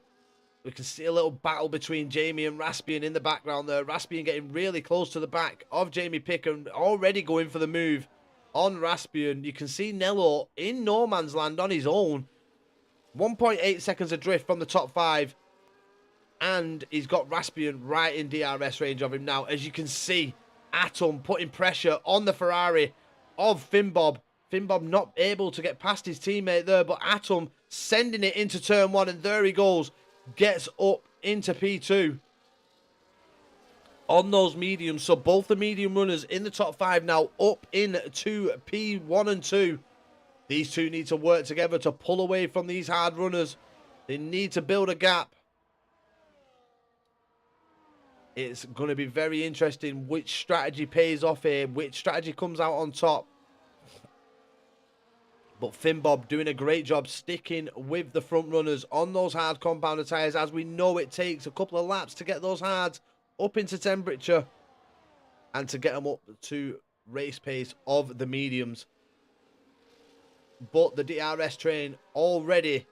We can see a little battle between Jamie and Raspian in the background there. Raspian getting really close to the back of Jamie Picker, already going for the move on Raspian. You can see Nello in no man's land on his own. 1.8 seconds adrift from the top 5. And he's got Raspian right in DRS range of him now. As you can see, Atom putting pressure on the Ferrari of Finbob. Finbob not able to get past his teammate there, but Atom sending it into turn 1, and there he goes. Gets up into P2. on those mediums. So both the medium runners in the top 5 now up into P1 and 2. These two need to work together to pull away from these hard runners. They need to build a gap. It's going to be very interesting which strategy pays off here, which strategy comes out on top. But Finn Bob doing a great job sticking with the front runners on those hard compounder tyres, as we know it takes a couple of laps to get those hards up into temperature and to get them up to race pace of the mediums. But the DRS train already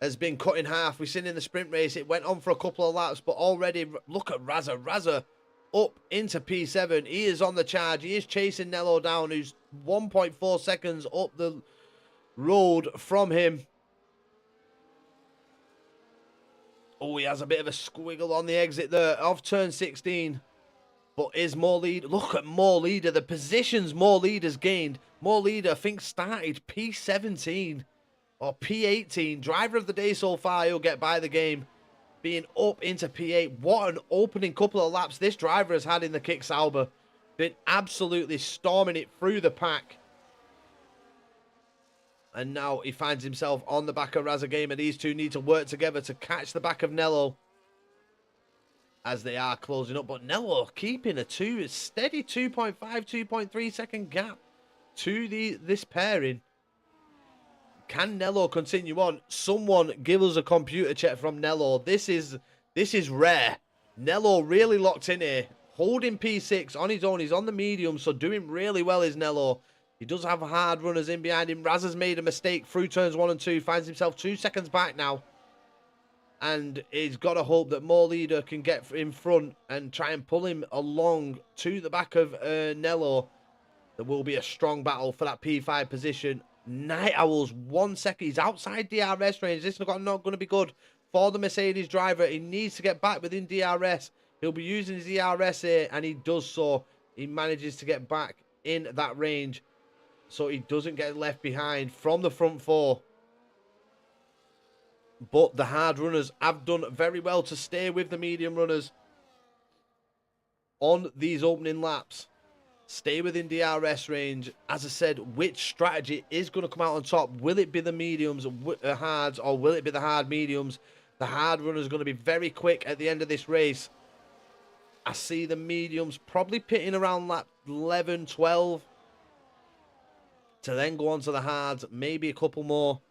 has been cut in half. We've seen in the sprint race, it went on for a couple of laps, but already, look at Razza. Razza up into P7. He is on the charge. He is chasing Nello down, who's 1.4 seconds up the road from him. Oh, he has a bit of a squiggle on the exit there off turn 16. But is Morleader, look at Morleader, the positions Morleader's gained. Morleader, I think, started P17 or P18. Driver of the day so far, he'll get by the game, being up into P8. What an opening couple of laps this driver has had in the Kick Sauber. Been absolutely storming it through the pack. And now he finds himself on the back of Razza Gamer. These two need to work together to catch the back of Nello as they are closing up. But Nello keeping a steady 2.5, 2.3 second gap to this pairing. Can Nello continue on? Someone give us a computer check from Nello. This is rare. Nello really locked in here, holding P6 on his own. He's on the medium, so doing really well is Nello. He does have hard runners in behind him. Razza's made a mistake through turns 1 and 2. Finds himself 2 seconds back now. And he's got to hope that Morleader can get in front and try and pull him along to the back of Nello. There will be a strong battle for that P5 position. Night Owls, 1 second. He's outside DRS range. This is not going to be good for the Mercedes driver. He needs to get back within DRS. He'll be using his DRS here, and he does so. He manages to get back in that range, so he doesn't get left behind from the front 4. But the hard runners have done very well to stay with the medium runners on these opening laps. Stay within DRS range. As I said, which strategy is going to come out on top? Will it be the mediums, hards, or will it be the hard mediums? The hard runners are going to be very quick at the end of this race. I see the mediums probably pitting around lap 11, 12. To then go on to the hards, maybe a couple more.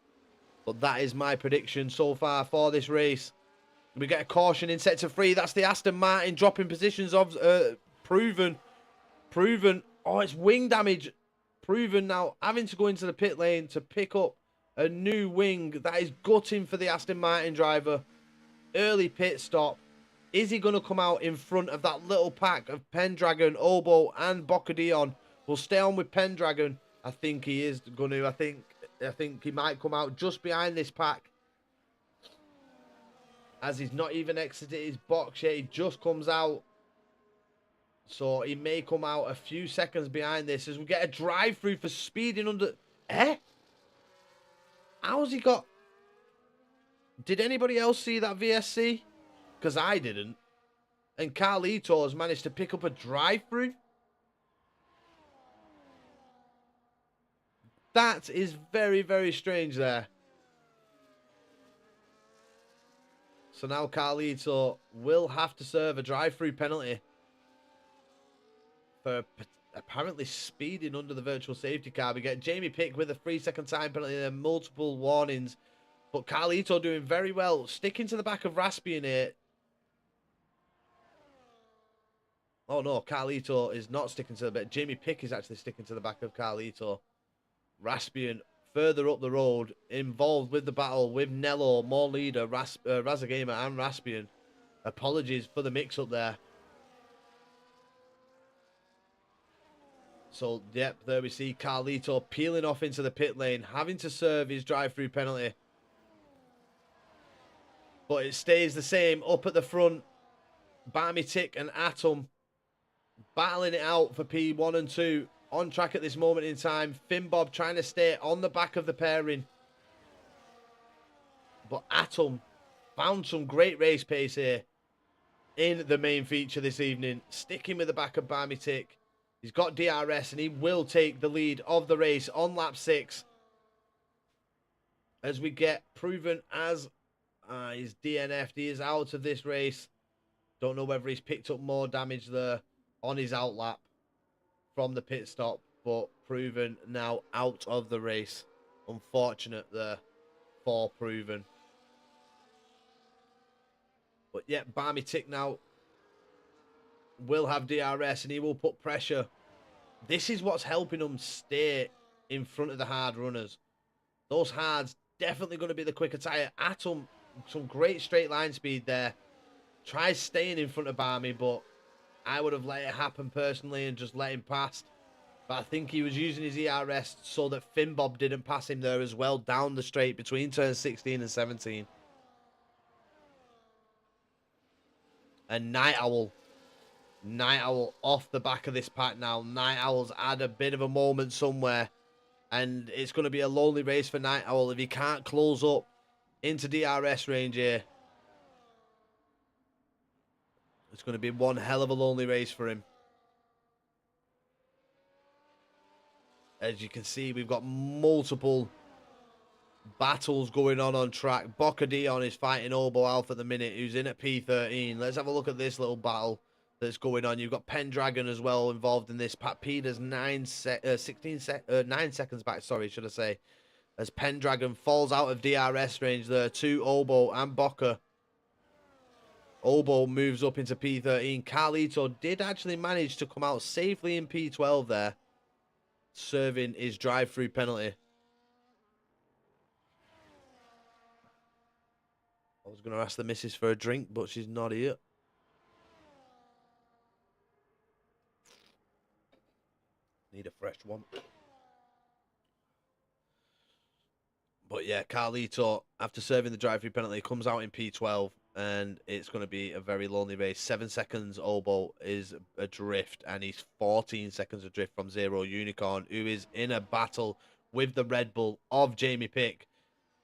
But that is my prediction so far for this race. We get a caution in sector 3. That's the Aston Martin dropping positions of Proven. Oh, it's wing damage. Proven now having to go into the pit lane to pick up a new wing. That is gutting for the Aston Martin driver. Early pit stop. Is he going to come out in front of that little pack of Pendragon, Obo, and Bocadillon? We'll stay on with Pendragon. I think he is going to. I think he might come out just behind this pack, as he's not even exited his box yet. He just comes out, so he may come out a few seconds behind this as we get a drive-through for speeding under. How's he got? Did anybody else see that VSC? Because I didn't. And Carlito has managed to pick up a drive-through. That is very, very strange there. So now Carlito will have to serve a drive-through penalty for apparently speeding under the virtual safety car. We get Jamie Pick with a 3-second time penalty and multiple warnings. But Carlito doing very well, sticking to the back of Raspian here. Oh no, Carlito is not sticking to the back. Jamie Pick is actually sticking to the back of Carlito. Raspian further up the road, involved with the battle with Nello, Morleader, Razza Gamer, and Raspian. Apologies for the mix-up there. So, yep, there we see Carlito peeling off into the pit lane, having to serve his drive-through penalty. But it stays the same up at the front. Barmy Tick and Atom battling it out for P1 and 2. On track at this moment in time. Finn Bob trying to stay on the back of the pairing. But Atom found some great race pace here. in the main feature this evening, sticking with the back of Barmy Tick. He's got DRS and he will take the lead of the race on lap 6. As we get Proven as he's DNF'd. He is out of this race. Don't know whether he's picked up more damage there on his outlap from the pit stop, but Proven now out of the race. Unfortunate there for Proven. But yeah, Barmy Tick now will have DRS and he will put pressure. This is what's helping them stay in front of the hard runners. Those hards definitely going to be the quicker tyre. Atom, some great straight line speed there. Tries staying in front of Barmy, but I would have let it happen personally and just let him past. But I think he was using his ERS so that Finbob didn't pass him there as well down the straight between turns 16 and 17. And Night Owl off the back of this pack now. Night Owl's had a bit of a moment somewhere. And it's going to be a lonely race for Night Owl if he can't close up into DRS range here. It's going to be one hell of a lonely race for him. As you can see, we've got multiple battles going on track. Boca Dion is fighting Obo Alpha at the minute, who's in at P13. Let's have a look at this little battle that's going on. You've got Pendragon as well involved in this. Pat Peters 9 seconds back, sorry, should I say. As Pendragon falls out of DRS range there to Obo and Boca. Obo moves up into P13. Carlito did actually manage to come out safely in P12 there, serving his drive-through penalty. I was going to ask the missus for a drink, but she's not here. Need a fresh one. But yeah, Carlito, after serving the drive-through penalty, comes out in P12, and it's going to be a very lonely race. 7 seconds, Obo is adrift, and he's 14 seconds adrift from Zero Unicorn, who is in a battle with the Red Bull of Jamie Pick.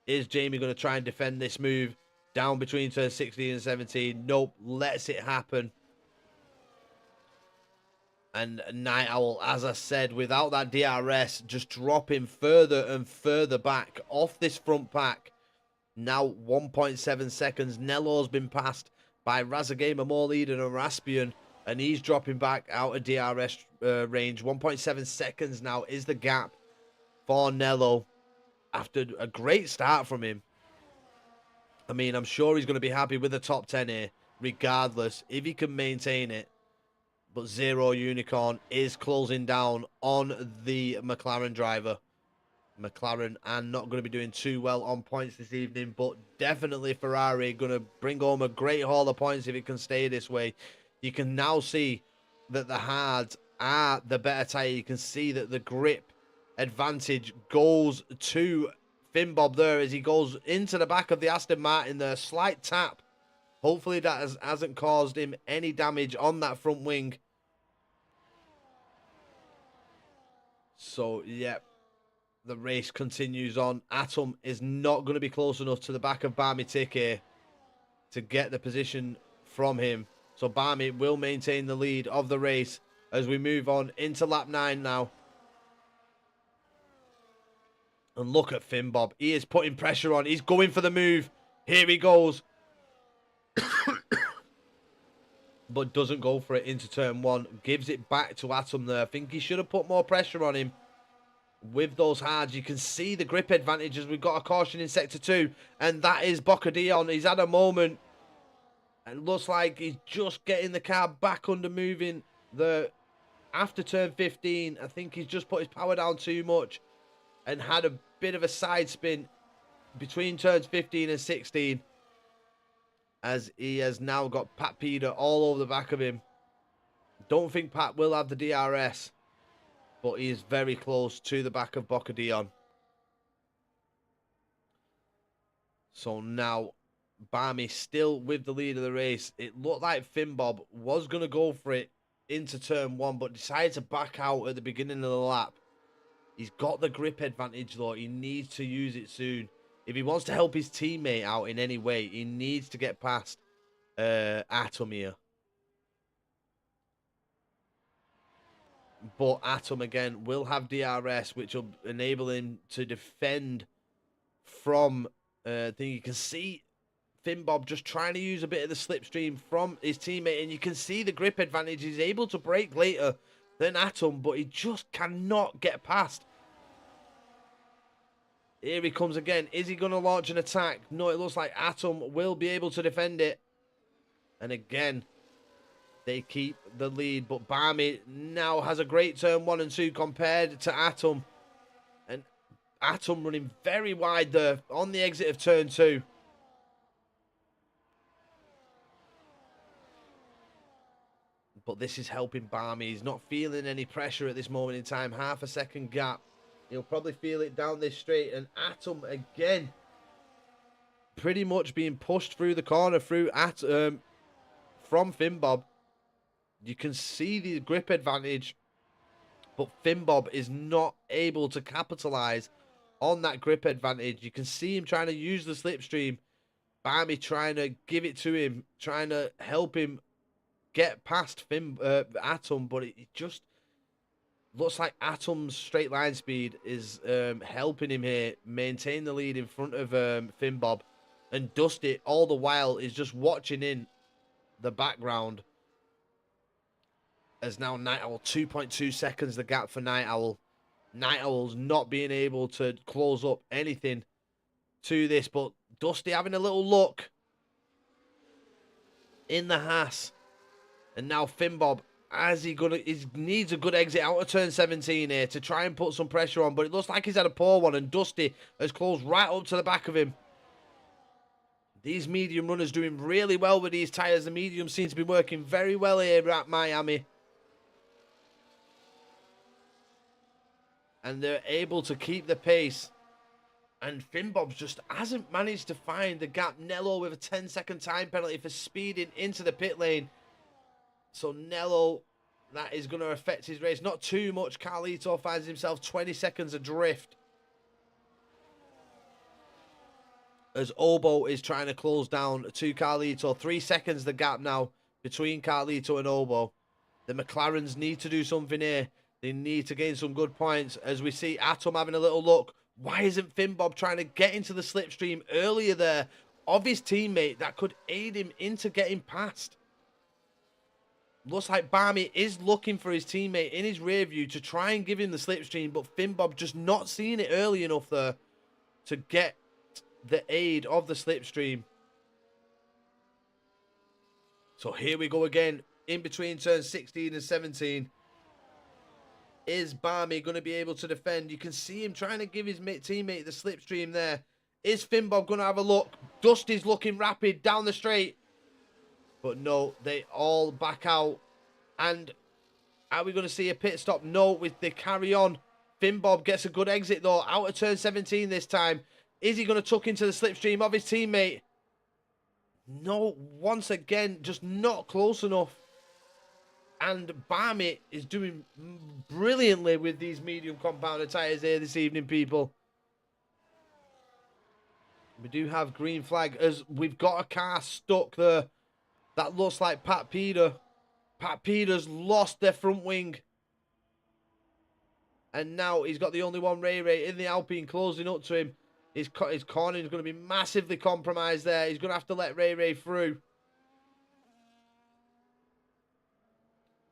Is Jamie going to try and defend this move down between turns 16 and 17? Nope, lets it happen. And Night Owl, as I said, without that DRS, just dropping further and further back off this front pack. Now 1.7 seconds. Nello's been passed by Razagamer, Morlead and Raspian, and he's dropping back out of DRS range. 1.7 seconds now is the gap for Nello after a great start from him. I mean, I'm sure he's going to be happy with the top 10 here, regardless, if he can maintain it. But Zero Unicorn is closing down on the McLaren driver. McLaren are not going to be doing too well on points this evening, but definitely Ferrari going to bring home a great haul of points if it can stay this way. You can now see that the hards are the better tyre. You can see that the grip advantage goes to Finbob there as he goes into the back of the Aston Martin there. Slight tap. Hopefully that hasn't caused him any damage on that front wing. So, yeah, the race continues on. Atom is not going to be close enough to the back of Barmy Tick here to get the position from him. So Barmy will maintain the lead of the race as we move on into lap 9 now. And look at Finbob. He is putting pressure on. He's going for the move. Here he goes. But doesn't go for it into turn 1. Gives it back to Atom there. I think he should have put more pressure on him with those hards. You can see the grip advantages. We've got a caution in sector 2. And that is Boca Dion. He's had a moment. And looks like he's just getting the car back under moving. After turn 15, I think he's just put his power down too much. And had a bit of a side spin between turns 15 and 16. As he has now got Pat Peter all over the back of him. Don't think Pat will have the DRS. But he is very close to the back of Boca Dion. So now Barmy still with the lead of the race. It looked like Finbob was going to go for it into turn 1. But decided to back out at the beginning of the lap. He's got the grip advantage though. He needs to use it soon. If he wants to help his teammate out in any way, he needs to get past Atom here. But Atom again will have DRS, which will enable him to defend from thing. You can see Finn Bob just trying to use a bit of the slipstream from his teammate, and you can see the grip advantage. He's able to brake later than Atom, but he just cannot get past. Here he comes again. Is he going to launch an attack? No, it looks like Atom will be able to defend it. And again, they keep the lead, but Barmy now has a great turn 1 and 2 compared to Atom. And Atom running very wide there on the exit of turn 2. But this is helping Barmy. He's not feeling any pressure at this moment in time. Half a second gap. He'll probably feel it down this straight. And Atom again, pretty much being pushed through the corner from Finn Bob. You can see the grip advantage, but Finn Bob is not able to capitalize on that grip advantage. You can see him trying to use the slipstream. Barmy trying to give it to him, trying to help him get past Atom, but it just looks like Atom's straight line speed is helping him here maintain the lead in front of Finn Bob. And Dusty all the while is just watching in the background. As now Night Owl, 2.2 seconds the gap for Night Owl. Night Owl's not being able to close up anything to this, but Dusty having a little look in the Haas. And now Finn Bob, he needs a good exit out of turn 17 here to try and put some pressure on, but it looks like he's had a poor one, and Dusty has closed right up to the back of him. These medium runners doing really well with these tyres. The medium seem to be working very well here at Miami. And they're able to keep the pace. And Finn Bob just hasn't managed to find the gap. Nello with a 10-second time penalty for speeding into the pit lane. So Nello, that is going to affect his race. Not too much. Carlito finds himself 20 seconds adrift. As Obo is trying to close down to Carlito. 3 seconds the gap now between Carlito and Obo. The McLarens need to do something here. They need to gain some good points. As we see Atom having a little look. Why isn't Finn Bob trying to get into the slipstream earlier there of his teammate that could aid him into getting past? Looks like Barmy is looking for his teammate in his rear view to try and give him the slipstream, but Finn Bob just not seeing it early enough there to get the aid of the slipstream. So here we go again in between turns 16 and 17. Is Barmy going to be able to defend? You can see him trying to give his teammate the slipstream there. Is Finn Bob going to have a look? Dusty's looking rapid down the straight. But no, they all back out. And are we going to see a pit stop? No, they carry on. Finn Bob gets a good exit though, out of turn 17 this time. Is he going to tuck into the slipstream of his teammate? No, once again, just not close enough. And Barmy is doing brilliantly with these medium compounder tyres here this evening, people. We do have green flag as we've got a car stuck there. That looks like Pat Peter. Pat Peter's lost their front wing. And now he's got the only one Ray Ray in the Alpine closing up to him. His corner is going to be massively compromised there. He's going to have to let Ray Ray through.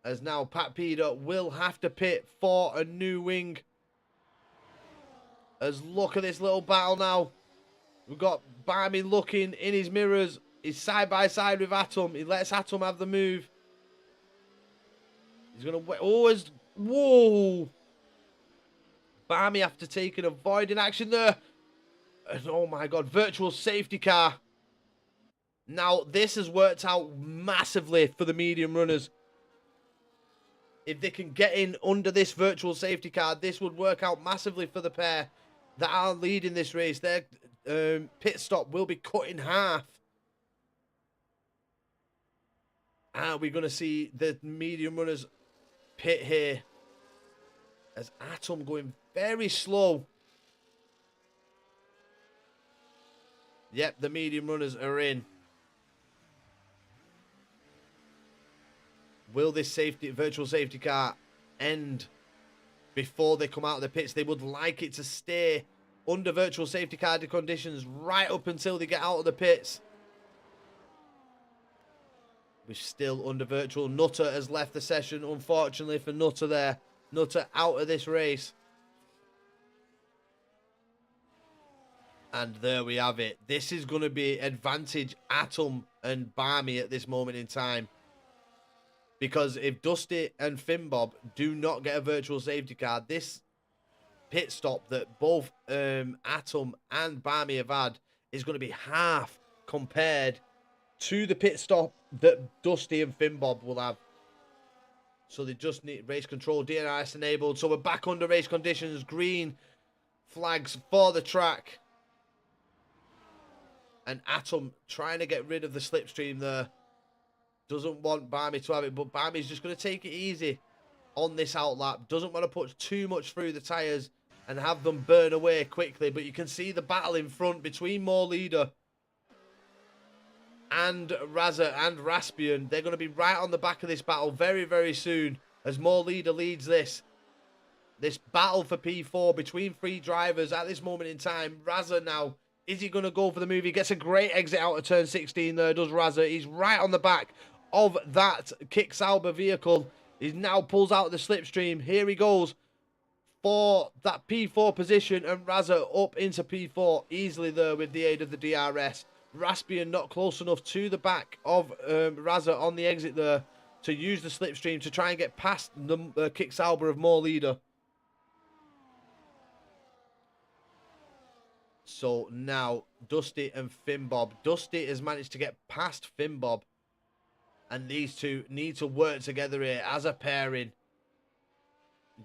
As now Pat Peter will have to pit for a new wing. As look at this little battle now. We've got Barmy looking in his mirrors. He's side by side with Atom. He lets Atom have the move. He's going to... Whoa! Barmy after taking avoiding action there. And oh my God, virtual safety car. Now, this has worked out massively for the medium runners. If they can get in under this virtual safety car, this would work out massively for the pair that are leading this race. Their pit stop will be cut in half. Are we going to see the medium runners pit here? As Atom going very slow. Yep, the medium runners are in. Will this virtual safety car end before they come out of the pits. They would like it to stay under virtual safety car conditions right up until they get out of the pits. We're still under virtual. Nutter has left the session, unfortunately for Nutter there. Nutter out of this race. And there we have it. This is going to be advantage Atom and Barmy at this moment in time. Because if Dusty and Finbob do not get a virtual safety car, this pit stop that both Atom and Barmy have had is going to be half compared to the pit stop that Dusty and Finbob will have. So they just need race control, DRS enabled. So we're back under race conditions. Green flags for the track. And Atom trying to get rid of the slipstream there. Doesn't want Barmy to have it, but Barmy's just going to take it easy on this outlap. Doesn't want to put too much through the tyres and have them burn away quickly. But you can see the battle in front between More Leader and Razza and Raspian. They're going to be right on the back of this battle very, very soon as More Leader leads this battle for P4 between three drivers at this moment in time. Razza now, is he going to go for the move? He gets a great exit out of turn 16 there, does Razza. He's right on the back of that Kick Sauber vehicle. He now pulls out the slipstream. Here he goes for that P4 position, and Razza up into P4 easily there with the aid of the DRS. Raspian not close enough to the back of Razza on the exit there to use the slipstream to try and get past the Kick Sauber of More Leader. So now Dusty and Finbob. Dusty has managed to get past Finbob, and these two need to work together here as a pairing.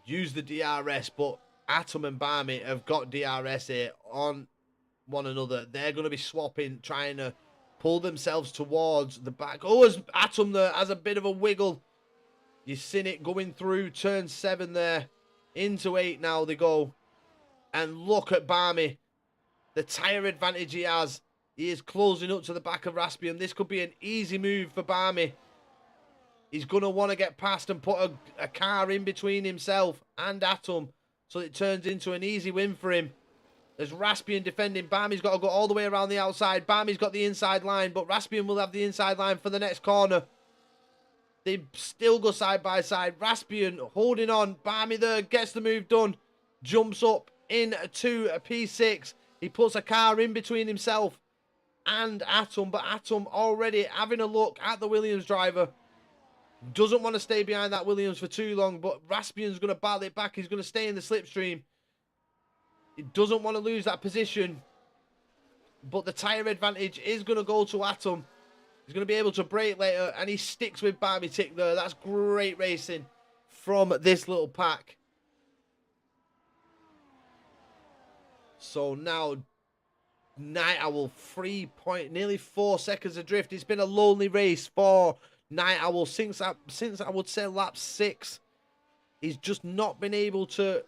Use the DRS, but Atom and Barmy have got DRS here on one another. They're going to be swapping, trying to pull themselves towards the back. Oh, as Atom there has a bit of a wiggle. You've seen it going through turn 7 there. Into 8 now they go. And look at Barmy. The tyre advantage he has. He is closing up to the back of Raspian. This could be an easy move for Barmy. He's going to want to get past and put a car in between himself and Atom, so it turns into an easy win for him. There's Raspian defending. Barmy's got to go all the way around the outside. Barmy's got the inside line, but Raspian will have the inside line for the next corner. They still go side by side. Raspian holding on. Barmy there gets the move done. Jumps up into a P6. He puts a car in between himself and Atom, but Atom already having a look at the Williams driver. Doesn't want to stay behind that Williams for too long, but Raspian's going to battle it back. He's going to stay in the slipstream. He doesn't want to lose that position, but the tyre advantage is going to go to Atom. He's going to be able to brake later, and he sticks with Barmy Tick there. That's great racing from this little pack. So now Night Owl, nearly 4 seconds adrift. It's been a lonely race for Night Owl since I would say lap 6. He's just not been able to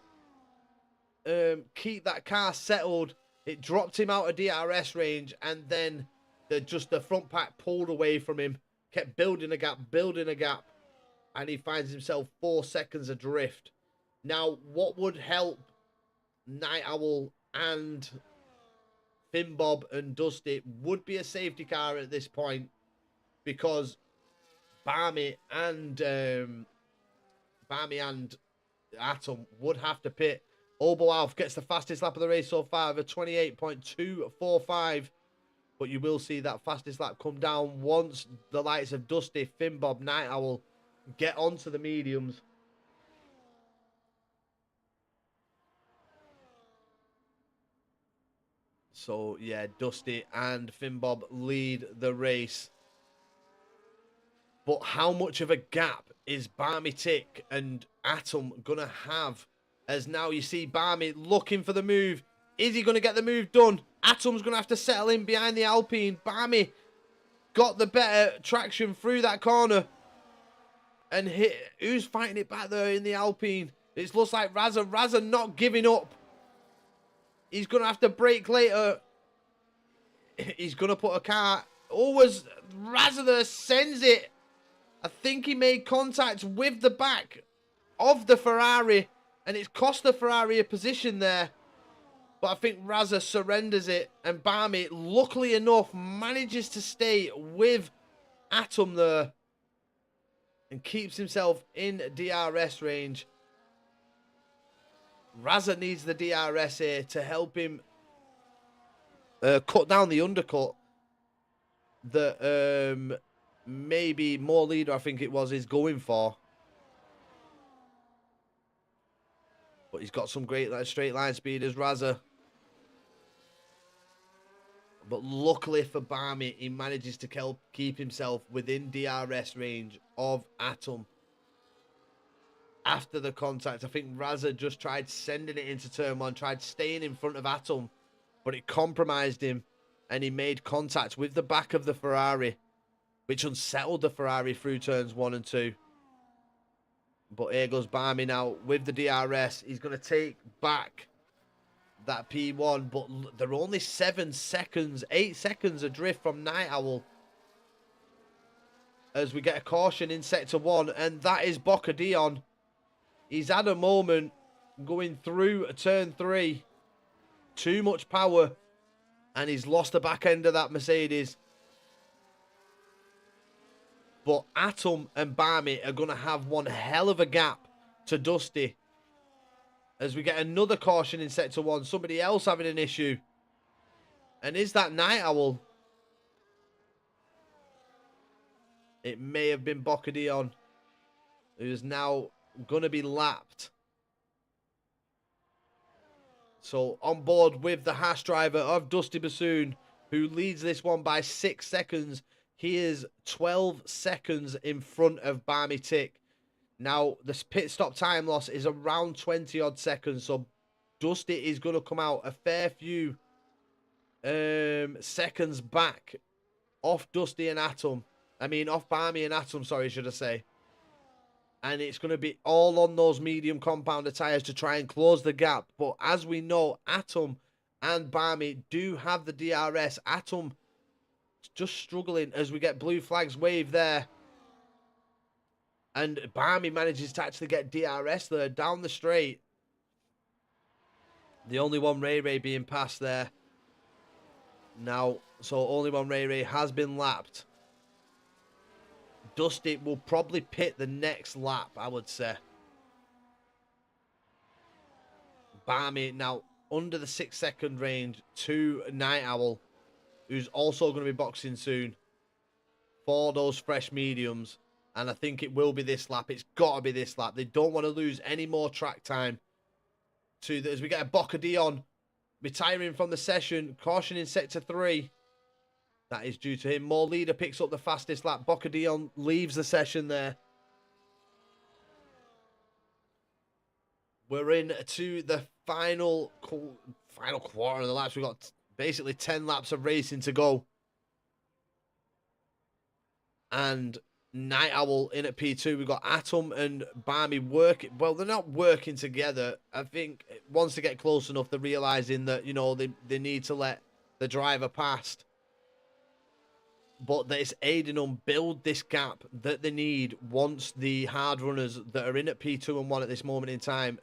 keep that car settled. It dropped him out of DRS range, and then the front pack pulled away from him, kept building a gap, and he finds himself 4 seconds adrift. Now, what would help Night Owl and Finbob and Dusty would be a safety car at this point, because Barmy and Atom would have to pit. Obo Alf gets the fastest lap of the race so far of a 28.245, but you will see that fastest lap come down once the likes of Dusty, Finbob, Night Owl get onto the mediums. So, yeah, Dusty and Finbob lead the race. But how much of a gap is Barmy Tick and Atom going to have? As now you see Barmy looking for the move. Is he going to get the move done? Atom's going to have to settle in behind the Alpine. Barmy got the better traction through that corner. And who's fighting it back there in the Alpine? It looks like Razza. Razza not giving up. He's going to have to brake later. He's going to put a car. Always Razza there sends it. I think he made contact with the back of the Ferrari, and it's cost the Ferrari a position there. But I think Raza surrenders it, and Barmy, luckily enough, manages to stay with Atom there and keeps himself in DRS range. Raza needs the DRS here to help him cut down the undercut that maybe More Leader, I think it was, is going for. But he's got some great straight line speed as Raza. But luckily for Barmy, he manages to keep himself within DRS range of Atom. After the contact, I think Raza just tried sending it into turn 1, tried staying in front of Atom, but it compromised him, and he made contact with the back of the Ferrari, which unsettled the Ferrari through turns 1 and 2. But here goes Barmy now with the DRS. He's going to take back that P1, but they're only 8 seconds adrift from Night Owl. As we get a caution in sector 1, and that is Boca Dion. He's had a moment going through turn 3. Too much power, and he's lost the back end of that Mercedes. But Atom and Barmy are going to have one hell of a gap to Dusty. As we get another caution in sector 1. Somebody else having an issue. And is that Night Owl? It may have been Boca Dion, who is now going to be lapped. So on board with the Haas driver of Dusty Bassoon, who leads this one by 6 seconds. He is 12 seconds in front of Barmy Tick. Now, the pit stop time loss is around 20 odd seconds. So Dusty is going to come out a fair few seconds back off Dusty and Atom. Off Barmy and Atom, sorry, should I say. And it's going to be all on those medium compounder tyres to try and close the gap. But as we know, Atom and Barmy do have the DRS. Atom just struggling as we get blue flags wave there. And Barmy manages to actually get DRS there down the straight. The only one Ray being passed there. Now, so only one Ray has been lapped. Dusty will probably pit the next lap, I would say. Barmy now under the 6 second range to Night Owl, who's also going to be boxing soon for those fresh mediums. And I think it will be this lap. It's got to be this lap. They don't want to lose any more track time. As we get a Boca Dion retiring from the session. Caution in sector 3. That is due to him. More Leader picks up the fastest lap. Boca Dion leaves the session there. We're in to the final quarter of the laps. We've got basically 10 laps of racing to go. And Night Owl in at P2. We've got Atom and Barmy working. Well, they're not working together. I think once they get close enough, they're realising that, they need to let the driver past. But that it's aiding them build this gap that they need once the hard runners that are in at P2 and 1 at this moment in time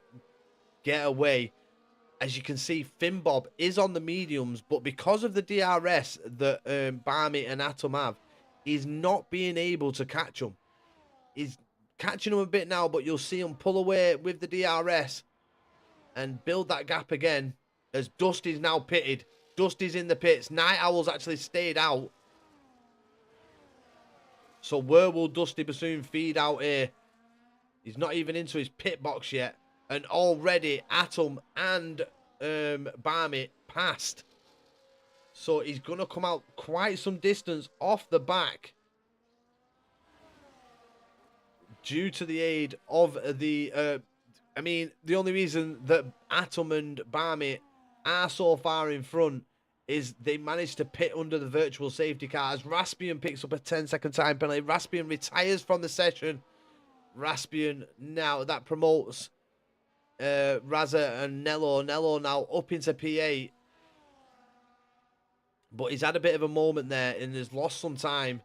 get away. As you can see, Finbob is on the mediums, but because of the DRS that Barmy and Atom have, he's not being able to catch them. He's catching them a bit now, but you'll see him pull away with the DRS and build that gap again as Dusty's now pitted. Dusty's in the pits. Night Owl's actually stayed out. So where will Dusty Bassoon feed out here? He's not even into his pit box yet. And already Atom and Barmy passed. So he's going to come out quite some distance off the back. Due to the aid of the... the only reason that Atom and Barmy are so far in front is they managed to pit under the virtual safety car as Raspian picks up a 10-second time penalty. Raspian retires from the session. Raspian now, that promotes Raza and Nello. Nello now up into P8. But he's had a bit of a moment there and has lost some time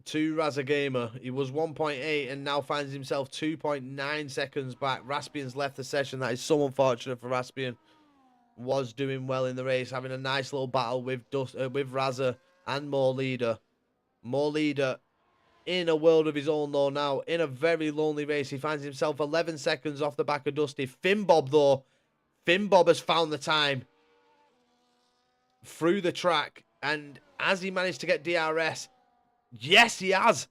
to Raza Gamer. He was 1.8 and now finds himself 2.9 seconds back. Raspian's left the session. That is so unfortunate for Raspian. Was doing well in the race, having a nice little battle with Raza and More Leader. More Leader in a world of his own though now, in a very lonely race. He finds himself 11 seconds off the back of Dusty. Finbob though, Finbob has found the time through the track, and has he managed to get DRS? Yes, he has.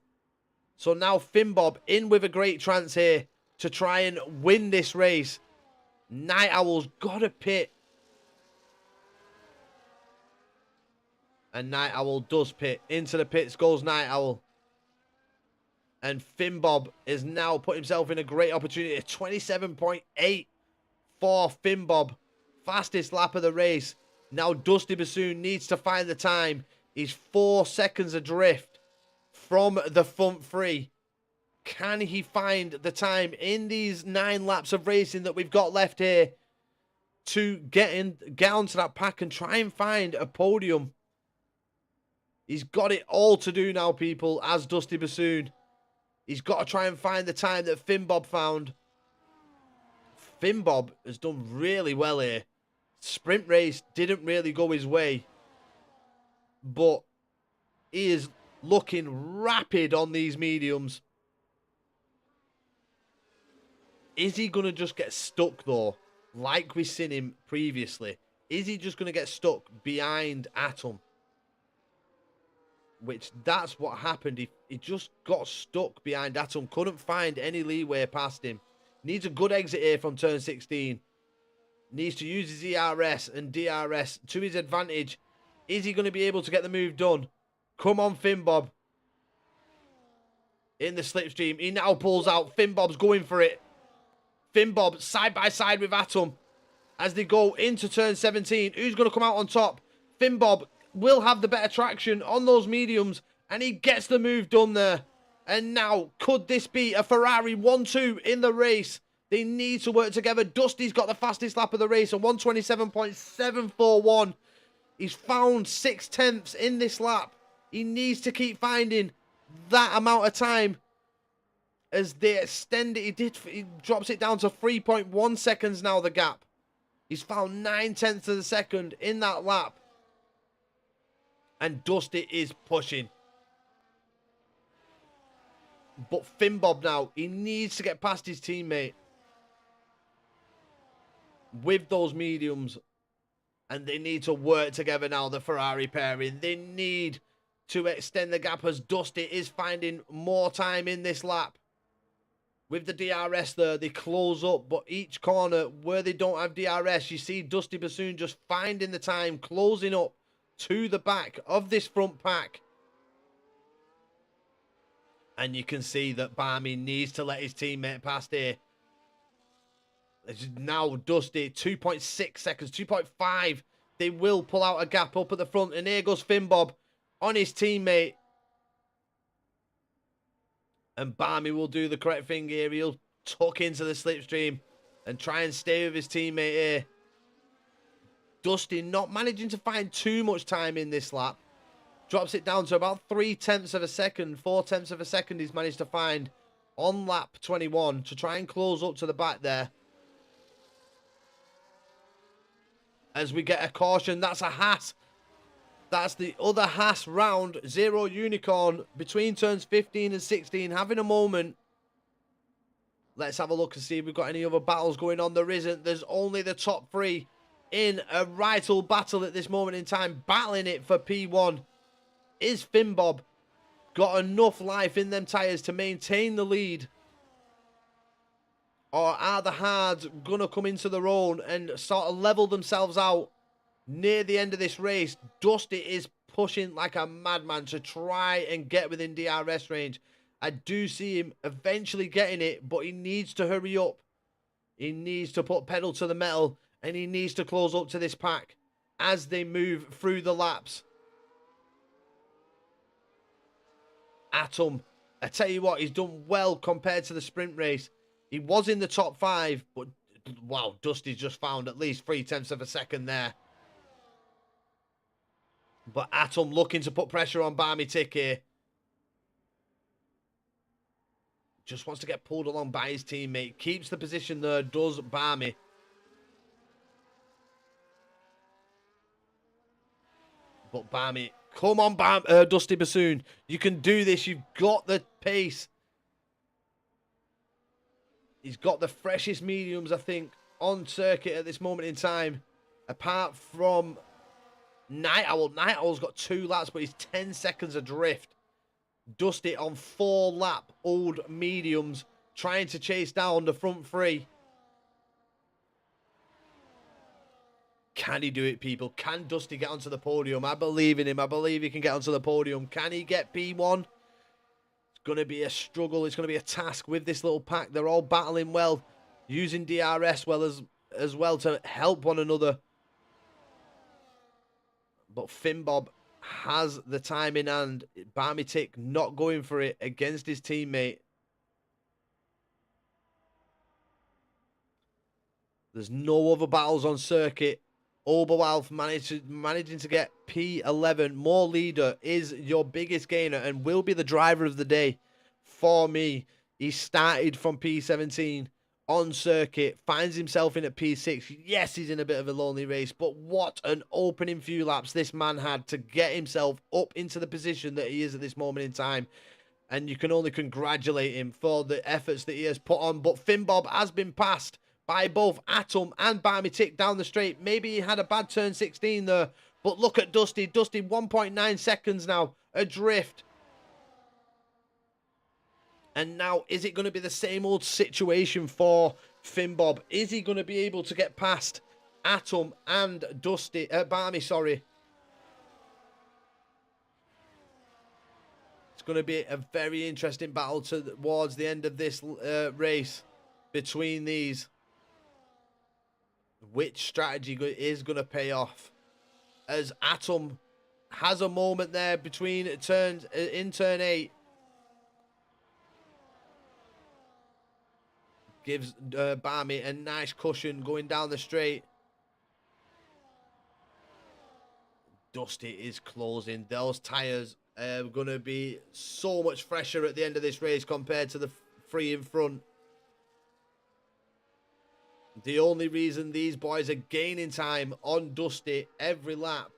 So now Finbob in with a great chance here to try and win this race. Night Owl's got to pit. And Night Owl does pit. Into the pits goes Night Owl. And Finbob is now put himself in a great opportunity. 27.8 for Finbob. Fastest lap of the race. Now Dusty Bassoon needs to find the time. He's 4 seconds adrift from the front three. Can he find the time in these 9 laps of racing that we've got left here to get onto that pack and try and find a podium? He's got it all to do now, people, as Dusty Bassoon. He's got to try and find the time that Finbob found. Finbob has done really well here. Sprint race didn't really go his way, but he is looking rapid on these mediums. Is he going to just get stuck though, like we've seen him previously? Is he just going to get stuck behind Atom? Which that's what happened. He just got stuck behind Atom. Couldn't find any leeway past him. Needs a good exit here from turn 16. Needs to use his ERS and DRS to his advantage. Is he going to be able to get the move done? Come on, Finbob. In the slipstream. He now pulls out. Finbob's going for it. Finbob side by side with Atom as they go into turn 17. Who's going to come out on top? Finbob will have the better traction on those mediums, and he gets the move done there. And now, could this be a Ferrari 1-2 in the race? They need to work together. Dusty's got the fastest lap of the race, a 1:27.741. He's found 6/10 in this lap. He needs to keep finding that amount of time as they extend it. He drops it down to 3.1 seconds now, the gap. He's found 9/10 of a second in that lap. And Dusty is pushing. But Finbob now, he needs to get past his teammate with those mediums. And they need to work together now, the Ferrari pairing. They need to extend the gap as Dusty is finding more time in this lap. With the DRS there, they close up. But each corner where they don't have DRS, you see Dusty Bassoon just finding the time, closing up to the back of this front pack. And you can see that Barmy needs to let his teammate past here. It's now Dusty, 2.6 seconds, 2.5. They will pull out a gap up at the front. And here goes Finbob on his teammate. And Barmy will do the correct thing here. He'll tuck into the slipstream and try and stay with his teammate here. Dusty not managing to find too much time in this lap. Drops it down to about 3/10 of a second. 4/10 of a second he's managed to find on lap 21 to try and close up to the back there. As we get a caution, that's a Haas. That's the other Haas round. Zero Unicorn between turns 15 and 16 having a moment. Let's have a look and see if we've got any other battles going on. There isn't. There's only the top three in a vital battle at this moment in time. Battling it for P1. Is Finbob got enough life in them tyres to maintain the lead? Or are the Hards going to come into their own and sort of level themselves out near the end of this race? Dusty is pushing like a madman to try and get within DRS range. I do see him eventually getting it, but he needs to hurry up. He needs to put pedal to the metal, and he needs to close up to this pack as they move through the laps. Atom, I tell you what, he's done well compared to the sprint race. He was in the top 5, but wow, Dusty's just found at least 3/10 of a second there. But Atom looking to put pressure on Barmy Tick here. Just wants to get pulled along by his teammate. Keeps the position there, does Barmy. But Barmy, come on, Dusty Bassoon. You can do this. You've got the pace. He's got the freshest mediums, I think, on circuit at this moment in time. Apart from Night Owl. Night Owl's got 2 laps, but he's 10 seconds adrift. Dusty on 4 lap old mediums, trying to chase down the front 3. Can he do it, people? Can Dusty get onto the podium? I believe in him. I believe he can get onto the podium. Can he get P1? Going to be a struggle. It's going to be a task with this little pack. They're all battling well, using DRS well as well to help one another. But Finbob has the time in hand. Barmy Tick not going for it against his teammate. There's no other battles on circuit. Oberwalf managing to get P11. More leader is your biggest gainer and will be the driver of the day for me. He started from P17 on circuit, finds himself in at P6. Yes, he's in a bit of a lonely race, but what an opening few laps this man had to get himself up into the position that he is at this moment in time. And you can only congratulate him for the efforts that he has put on. But Finbob has been passed by both Atom and Barmy Tick down the straight. Maybe he had a bad turn 16 there, but look at Dusty. Dusty 1.9 seconds now adrift. And now, is it going to be the same old situation for Finbob? Is he going to be able to get past Atom and Dusty, Barmy, sorry. It's going to be a very interesting battle towards the end of this race between these. Which strategy is going to pay off? As Atom has a moment there between turns in turn 8. Gives Barmy a nice cushion going down the straight. Dusty is closing. Those tyres are going to be so much fresher at the end of this race compared to the 3 in front. The only reason these boys are gaining time on Dusty every lap,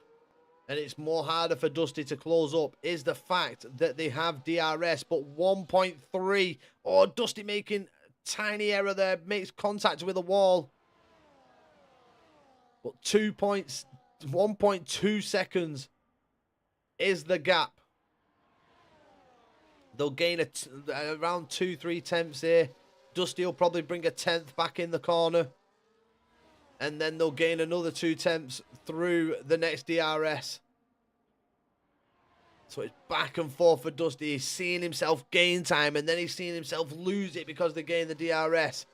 and it's more harder for Dusty to close up, is the fact that they have DRS, but 1.3. Oh, Dusty making a tiny error there, makes contact with a wall. But 1.2 seconds is the gap. They'll gain around 2-3 tenths here. Dusty will probably bring a 10th back in the corner. And then they'll gain another 2 tenths through the next DRS. So it's back and forth for Dusty. He's seeing himself gain time, and then he's seeing himself lose it because they gain the DRS.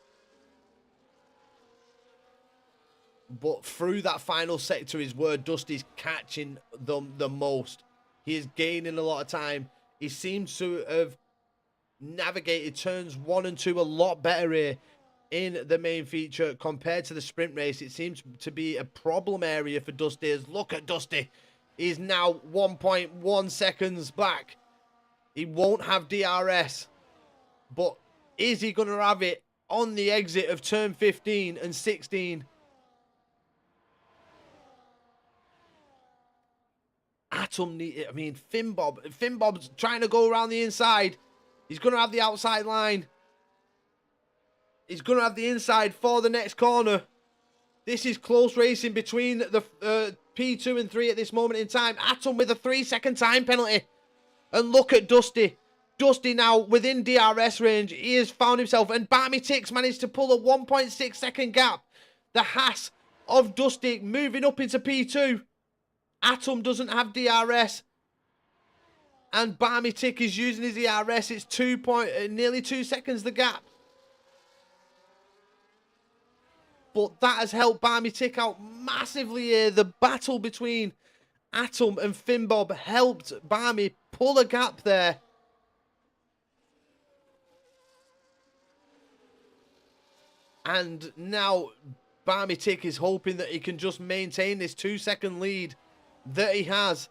But through that final sector is where Dusty's catching them the most. He is gaining a lot of time. He seems to have navigated turns 1 and 2 a lot better here in the main feature compared to the sprint race. It seems to be a problem area for Dusty. Look at Dusty. He's now 1.1 seconds back. He won't have DRS. But is he going to have it on the exit of turn 15 and 16? Finbob's trying to go around the inside. He's going to have the outside line. He's going to have the inside for the next corner. This is close racing between the P2 and 3 at this moment in time. Atom with a 3-second time penalty. And look at Dusty. Dusty now within DRS range. He has found himself. And Barmy Tick's managed to pull a 1.6 second gap. The Haas of Dusty moving up into P2. Atom doesn't have DRS. And Barmy Tick is using his DRS. It's nearly 2 seconds the gap. But that has helped Barmy Tick out massively here. The battle between Atom and Finbob helped Barmy pull a gap there. And now Barmy Tick is hoping that he can just maintain this 2-second lead that he has.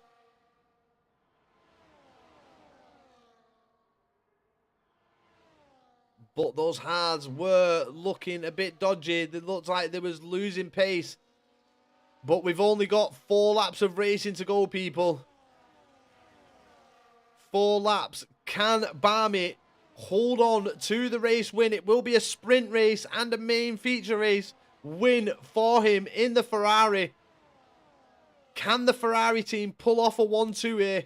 But those hards were looking a bit dodgy. They looked like they was losing pace. But we've only got 4 laps of racing to go, people. 4 laps. Can Barmy hold on to the race win? It will be a sprint race and a main feature race win for him in the Ferrari. Can the Ferrari team pull off a 1-2 here?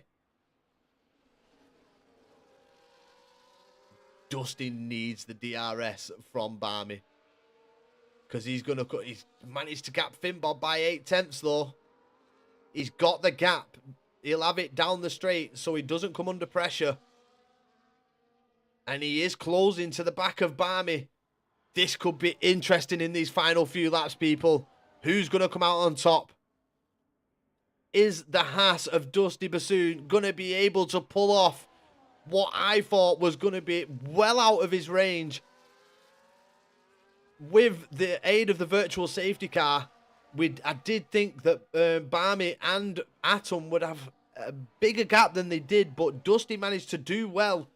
Dusty needs the DRS from Barmy. Because he's managed to gap Finbob by 8 tenths though. He's got the gap. He'll have it down the straight so he doesn't come under pressure. And he is closing to the back of Barmy. This could be interesting in these final few laps, people. Who's going to come out on top? Is the Haas of Dusty Bassoon going to be able to pull off what I thought was going to be well out of his range? With the aid of the virtual safety car, I did think that Barmy and Atom would have a bigger gap than they did, but Dusty managed to do well.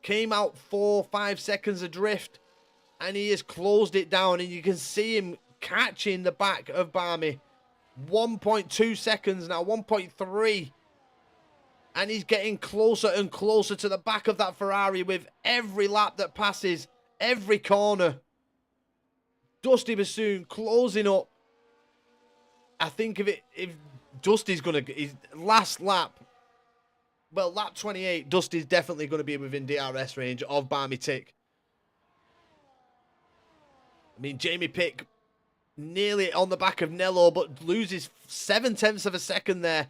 Came out 4-5 seconds adrift, and he has closed it down, and you can see him catching the back of Barmy. 1.2 seconds now, 1.3. And he's getting closer and closer to the back of that Ferrari with every lap that passes, every corner. Dusty Bassoon closing up. I think if Dusty's going to, his last lap, well, lap 28, Dusty's definitely going to be within DRS range of Barmy Tick. I mean, Jamie Pick nearly on the back of Nello, but loses 7 tenths of a second there.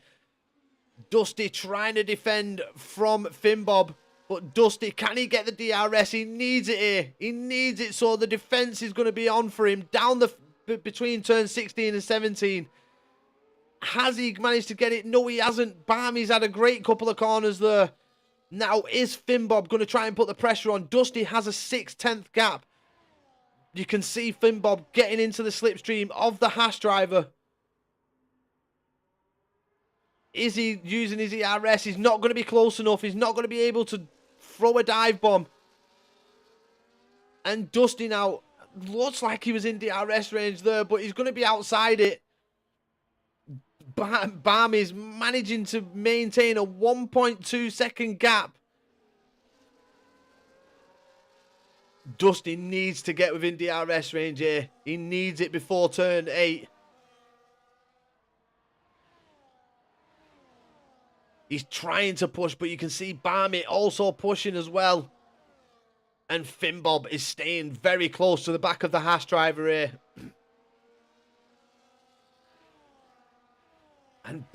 Dusty trying to defend from Finbob, but Dusty, can he get the DRS? He needs it here. He needs it, so the defense is going to be on for him down the between turn 16 and 17. Has he managed to get it? No, he hasn't. Barmy's had a great couple of corners there. Now, is Finbob going to try and put the pressure on? Dusty has a 6/10 gap. You can see Finbob getting into the slipstream of the Haas driver. Is he using his ERS? He's not going to be close enough. He's not going to be able to throw a dive bomb. And Dusty now looks like he was in DRS range there, but he's going to be outside it. Barmy's managing to maintain a 1.2 second gap. Dusty needs to get within DRS range here. He needs it before turn 8. He's trying to push, but you can see Barmy also pushing as well. And Finbob is staying very close to the back of the Haas driver here. And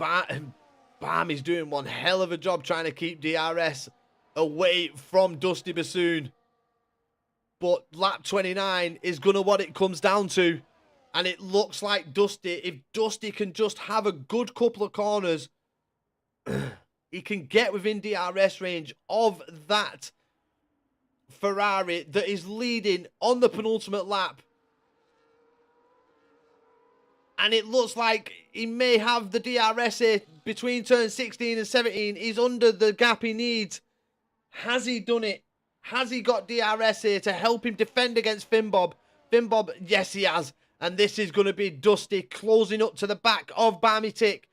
Barmy's doing one hell of a job trying to keep DRS away from Dusty Bassoon. But lap 29 is going to what it comes down to. And it looks like Dusty, if Dusty can just have a good couple of corners, he can get within DRS range of that Ferrari that is leading on the penultimate lap. And it looks like he may have the DRS here between turn 16 and 17. He's under the gap he needs. Has he done it? Has he got DRS here to help him defend against Finbob? Finbob, yes he has. And this is going to be Dusty closing up to the back of Barmy Tick.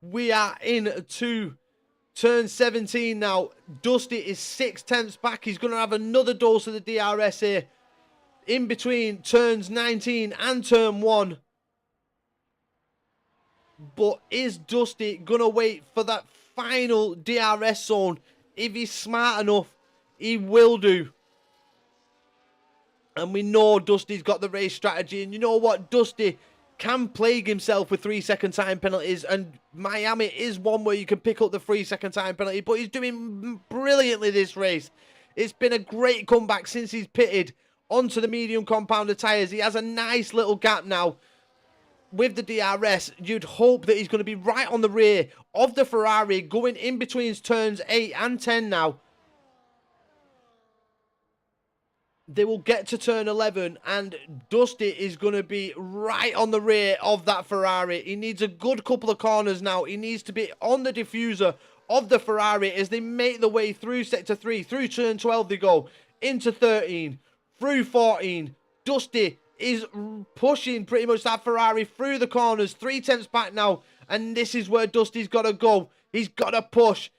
We are into turn 17 now. Dusty is 6/10 back. He's going to have another dose of the DRS here in between turns 19 and turn 1. But is Dusty going to wait for that final DRS zone? If he's smart enough, he will do. And we know Dusty's got the race strategy. And you know what? Dusty can plague himself with 3-second time penalties. And Miami is one where you can pick up the 3-second time penalty. But he's doing brilliantly this race. It's been a great comeback since he's pitted onto the medium compounder tyres. He has a nice little gap now. With the DRS, you'd hope that he's going to be right on the rear of the Ferrari, going in between turns 8 and 10 now. They will get to turn 11, and Dusty is going to be right on the rear of that Ferrari. He needs a good couple of corners now. He needs to be on the diffuser of the Ferrari as they make the way through sector 3. Through turn 12 they go, into 13. through 14. Dusty is pushing pretty much that Ferrari through the corners. 3/10 back now. And this is where Dusty's got to go. He's got to push.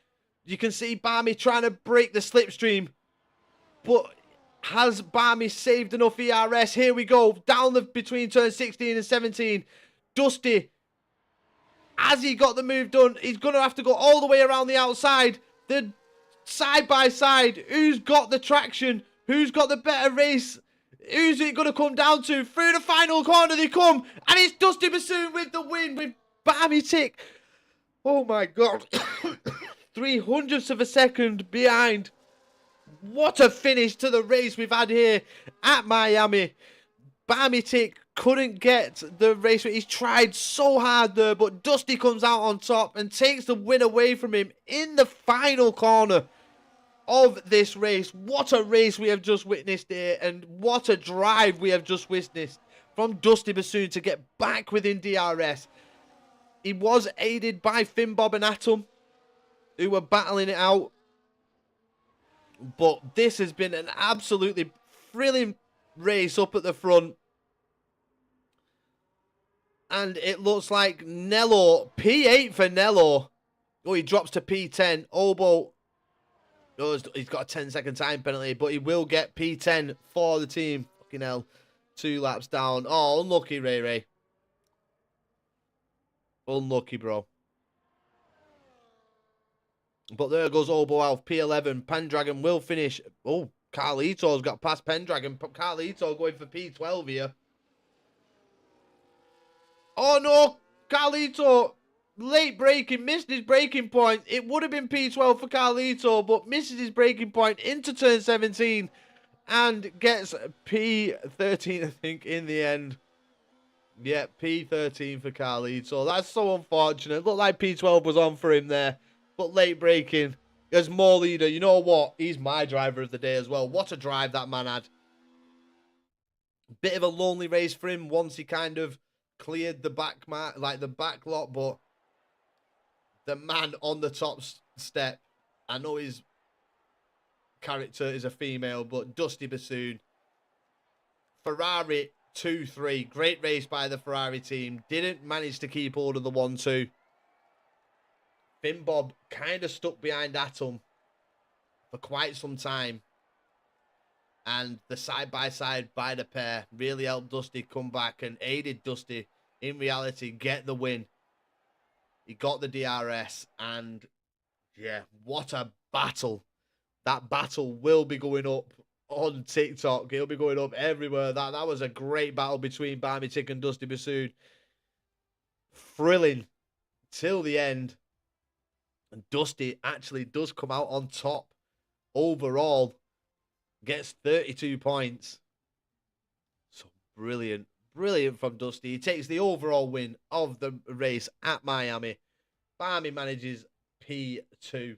You can see Barmy trying to break the slipstream. But has Barmy saved enough ERS? Here we go. Down between turn 16 and 17. Dusty, has he got the move done? He's going to have to go all the way around the outside. The side by side. Who's got the traction? Who's got the better race? Who's it going to come down to? Through the final corner they come. And it's Dusty Bassoon with the win with Barmy Tick. Oh my God. 300ths of a second behind. What a finish to the race we've had here at Miami. Barmy Tick couldn't get the race. He's tried so hard there, but Dusty comes out on top and takes the win away from him in the final corner of this race. What a race we have just witnessed here, and what a drive we have just witnessed from Dusty Bassoon to get back within DRS. He was aided by Finn Bob and Atom, who were battling it out. But this has been an absolutely thrilling race up at the front. And it looks like Nello, P8 for Nello. Oh, he drops to P10. Obo, oh, he's got a 10-second time penalty, but he will get P10 for the team. Fucking hell. 2 laps down. Oh, unlucky, Ray Ray. Unlucky, bro. But there goes Obo Alf, P11. Pendragon will finish. Oh, Carlito's got past Pendragon. Carlito going for P12 here. Oh no, Carlito, late braking, missed his braking point. It would have been P12 for Carlito, but misses his braking point into turn 17 and gets P13, I think, in the end. Yeah, P13 for Carlito. That's so unfortunate. Looked like P12 was on for him there. But late braking as more leader. You know what? He's my driver of the day as well. What a drive that man had. Bit of a lonely race for him once he kind of cleared the back lot, but the man on the top step, I know his character is a female, but Dusty Bassoon, Ferrari 2-3, great race by the Ferrari team, didn't manage to keep hold of the 1-2. Finn Bob kind of stuck behind Atom for quite some time. And the side-by-side by the pair really helped Dusty come back and aided Dusty, in reality, get the win. He got the DRS, and yeah, what a battle. That battle will be going up on TikTok. It'll be going up everywhere. That was a great battle between Barmy Tick and Dusty Bassoon. Thrilling till the end. And Dusty actually does come out on top overall. Gets 32 points. So brilliant. Brilliant from Dusty. He takes the overall win of the race at Miami. Barmy manages P2.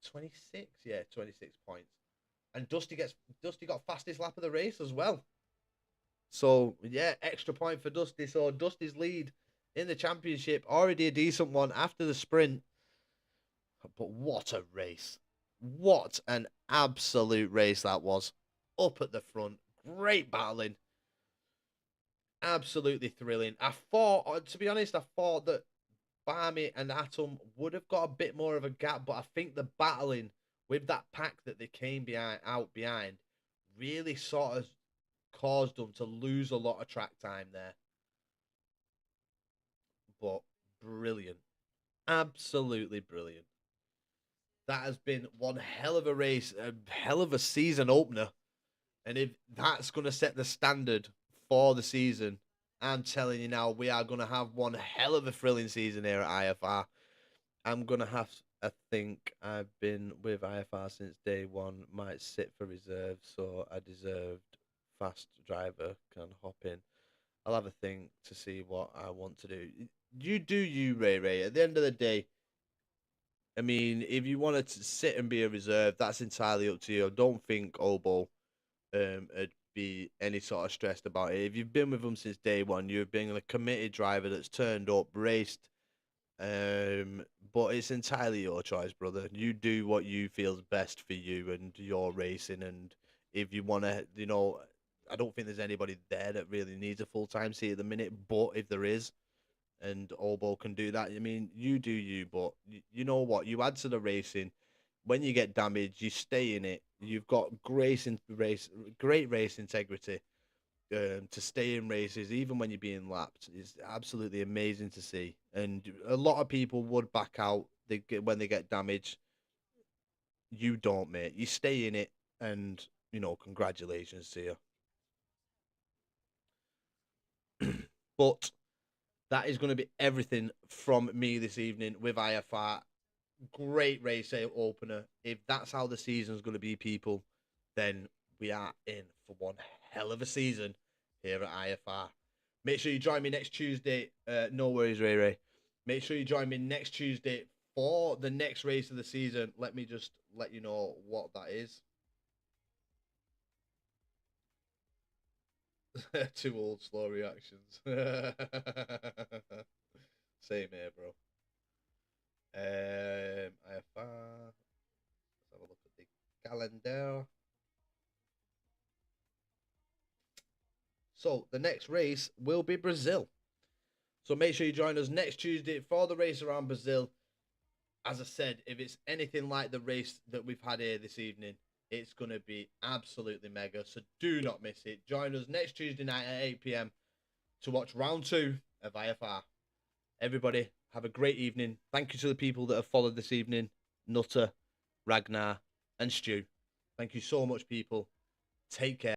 26? Yeah, 26 points. And Dusty got fastest lap of the race as well. So, yeah, extra point for Dusty. So, Dusty's lead in the championship, already a decent one after the sprint. But what a race. What an absolute race that was. Up at the front. Great battling. Absolutely thrilling. I thought, to be honest, that Barmy and Atom would have got a bit more of a gap, but I think the battling with that pack that they came out behind really sort of caused them to lose a lot of track time there. But brilliant. Absolutely brilliant. That has been one hell of a race, a hell of a season opener. And if that's going to set the standard for the season, I'm telling you now, we are going to have one hell of a thrilling season here at IFR. I'm going to have, I think I've been with IFR since day one, might sit for reserve, so I deserved fast driver, can hop in. I'll have a think to see what I want to do. You do you, Ray Ray. At the end of the day, I mean, if you wanted to sit and be a reserve, that's entirely up to you. I don't think Obo would be any sort of stressed about it. If you've been with them since day one, you've been a committed driver that's turned up, raced. But it's entirely your choice, brother. You do what you feel's best for you and your racing. And if you want to, you know, I don't think there's anybody there that really needs a full-time seat at the minute, but if there is, and Obo can do that, I mean, you do you, but you know what? You add to the racing. When you get damaged, you stay in it. You've got great race integrity to stay in races, even when you're being lapped. It's absolutely amazing to see. And a lot of people would back out when they get damaged. You don't, mate. You stay in it, and you know, congratulations to you. But that is going to be everything from me this evening with IFR. Great race opener. If that's how the season's going to be, people, then we are in for one hell of a season here at IFR. Make sure you join me next Tuesday. No worries, Ray Ray. Make sure you join me next Tuesday for the next race of the season. Let me just let you know what that is. Two old slow reactions. Same here, bro. IFR. Let's have a look at the calendar. So the next race will be Brazil. So make sure you join us next Tuesday for the race around Brazil. As I said, if it's anything like the race that we've had here this evening, it's going to be absolutely mega. So do not miss it. Join us next Tuesday night at 8 p.m. to watch round 2 of IFR. Everybody, have a great evening. Thank you to the people that have followed this evening. Nutter, Ragnar, and Stu. Thank you so much, people. Take care.